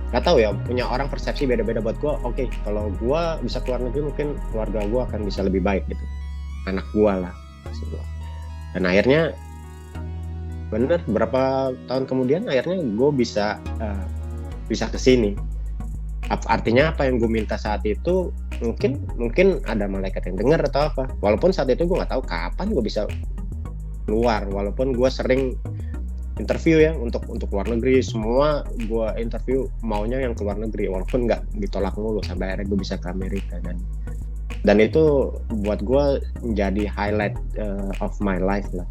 nggak tahu ya, punya orang persepsi beda-beda buat gue. Oke, kalau gue bisa keluar negeri mungkin keluarga gue akan bisa lebih baik gitu, anak gue lah. Dan akhirnya bener berapa tahun kemudian akhirnya gue bisa kesini. Artinya apa yang gue minta saat itu mungkin ada malaikat yang dengar atau apa. Walaupun saat itu gue nggak tahu kapan gue bisa keluar. Walaupun gue sering interview ya untuk luar negeri, semua gue interview maunya yang ke luar negeri, walaupun nggak ditolak mulu sampai akhirnya gue bisa ke Amerika. Dan itu buat gue jadi highlight of my life lah.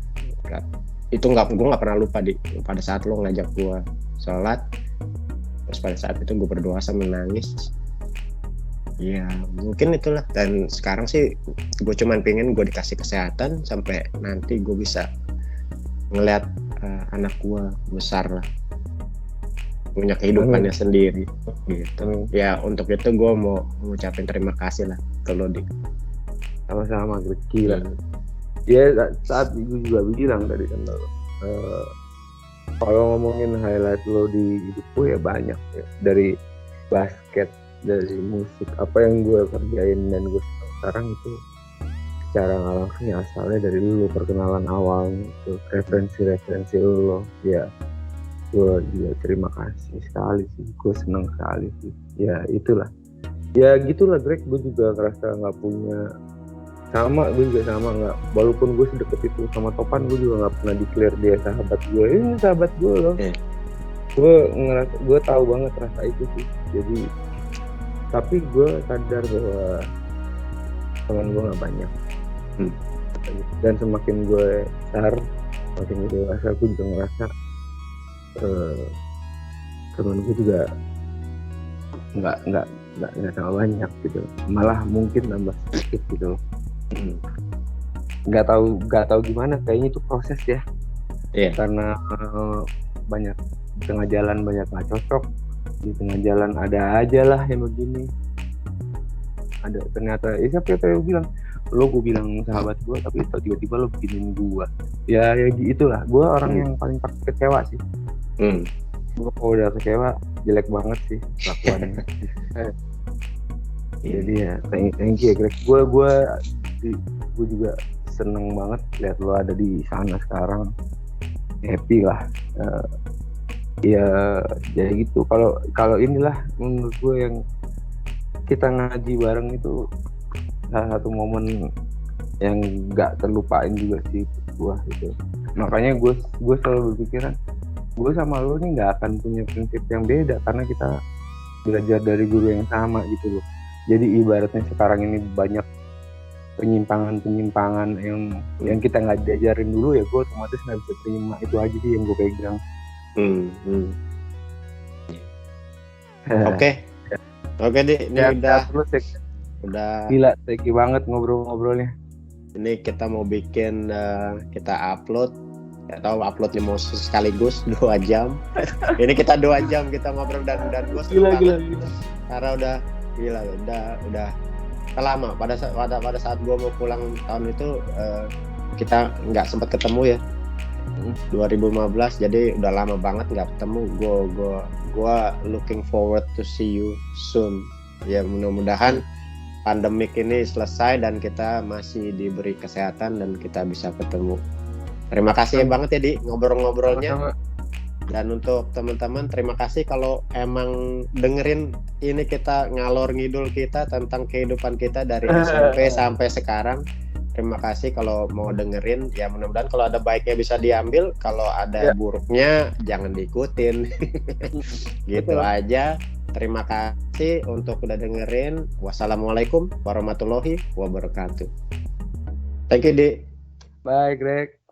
Itu gue nggak pernah lupa pada saat lo ngajak gue sholat, terus pada saat itu gue berdoa sambil nangis. Ya mungkin itulah. Dan sekarang sih gue cuman pengen gue dikasih kesehatan sampai nanti gue bisa ngeliat anak gue besar lah, punya kehidupannya sendiri gitu. Ya untuk itu gue mau ngucapin terima kasih lah ke lo, Dik. Sama-sama, gila. Ya saat gue juga bilang tadi kan, kalau ngomongin highlight lo di hidup gue ya banyak ya. Dari basket, dari musik, apa yang gue kerjain dan gue sekarang itu secara nggak langsung ya asalnya dari lo, perkenalan awal itu, referensi lo ya. Gue juga terima kasih sekali sih, gue senang sekali sih. Ya itulah, ya gitulah Greg. Gue juga ngerasa nggak punya, sama gue juga sama, nggak, walaupun gue sedekat itu sama Topan, gue juga nggak pernah declare dia sahabat gue. Ini sahabat gue loh. Gue ngerasa, gue tahu banget rasa itu sih. Jadi tapi gue sadar bahwa teman gue nggak banyak. Dan semakin gue besar, semakin gue dewasa, gue juga ngerasa teman gue juga nggak sama banyak gitu, malah mungkin nambah sedikit gitu. Nggak tahu gimana, kayaknya itu proses ya. Karena banyak di tengah jalan banyak nggak cocok, di tengah jalan ada aja lah yang begini, ada ternyata siapa yang bilang lo, gue bilang sahabat gue tapi tiba-tiba lo bikinin gue ya gitulah. Gue orang yang paling takut kecewa sih. Gue kalau udah kecewa jelek banget sih kelakuannya. Jadi ya thank you ya Greg. Gue juga seneng banget lihat lo ada di sana sekarang, happy lah. Ya jadi gitu. Kalau inilah menurut gue yang kita ngaji bareng itu salah satu momen yang nggak terlupain juga sih gue gitu. Makanya gue selalu berpikiran gue sama lo nih nggak akan punya prinsip yang beda karena kita belajar dari guru yang sama gitu loh. Jadi ibaratnya sekarang ini banyak penyimpangan yang kita nggak diajarin dulu, ya gue otomatis nggak bisa terima. Itu aja sih yang gue pegang. Oke deh, ini udah gila, thank you banget ngobrolnya. Ini kita mau bikin, kita upload, nggak tahu uploadnya mau sekaligus 2 jam. Ini kita 2 jam kita ngobrol dan gue gila. Karena udah lama. Pada saat gue mau pulang tahun itu kita nggak sempat ketemu ya. 2015, jadi udah lama banget nggak ketemu. Gue looking forward to see you soon. Ya mudah-mudahan pandemik ini selesai dan kita masih diberi kesehatan dan kita bisa ketemu. Terima kasih banget ya Di ngobrol-ngobrolnya. Dan untuk teman-teman, terima kasih kalau emang dengerin ini kita ngalor ngidul kita tentang kehidupan kita dari SMP sampai sekarang. Terima kasih kalau mau dengerin. Ya mudah-mudahan kalau ada baiknya bisa diambil, kalau ada buruknya jangan diikutin. Gitu aja. Terima kasih untuk udah dengerin. Wassalamualaikum warahmatullahi wabarakatuh. Thank you, Di. Bye, Greg.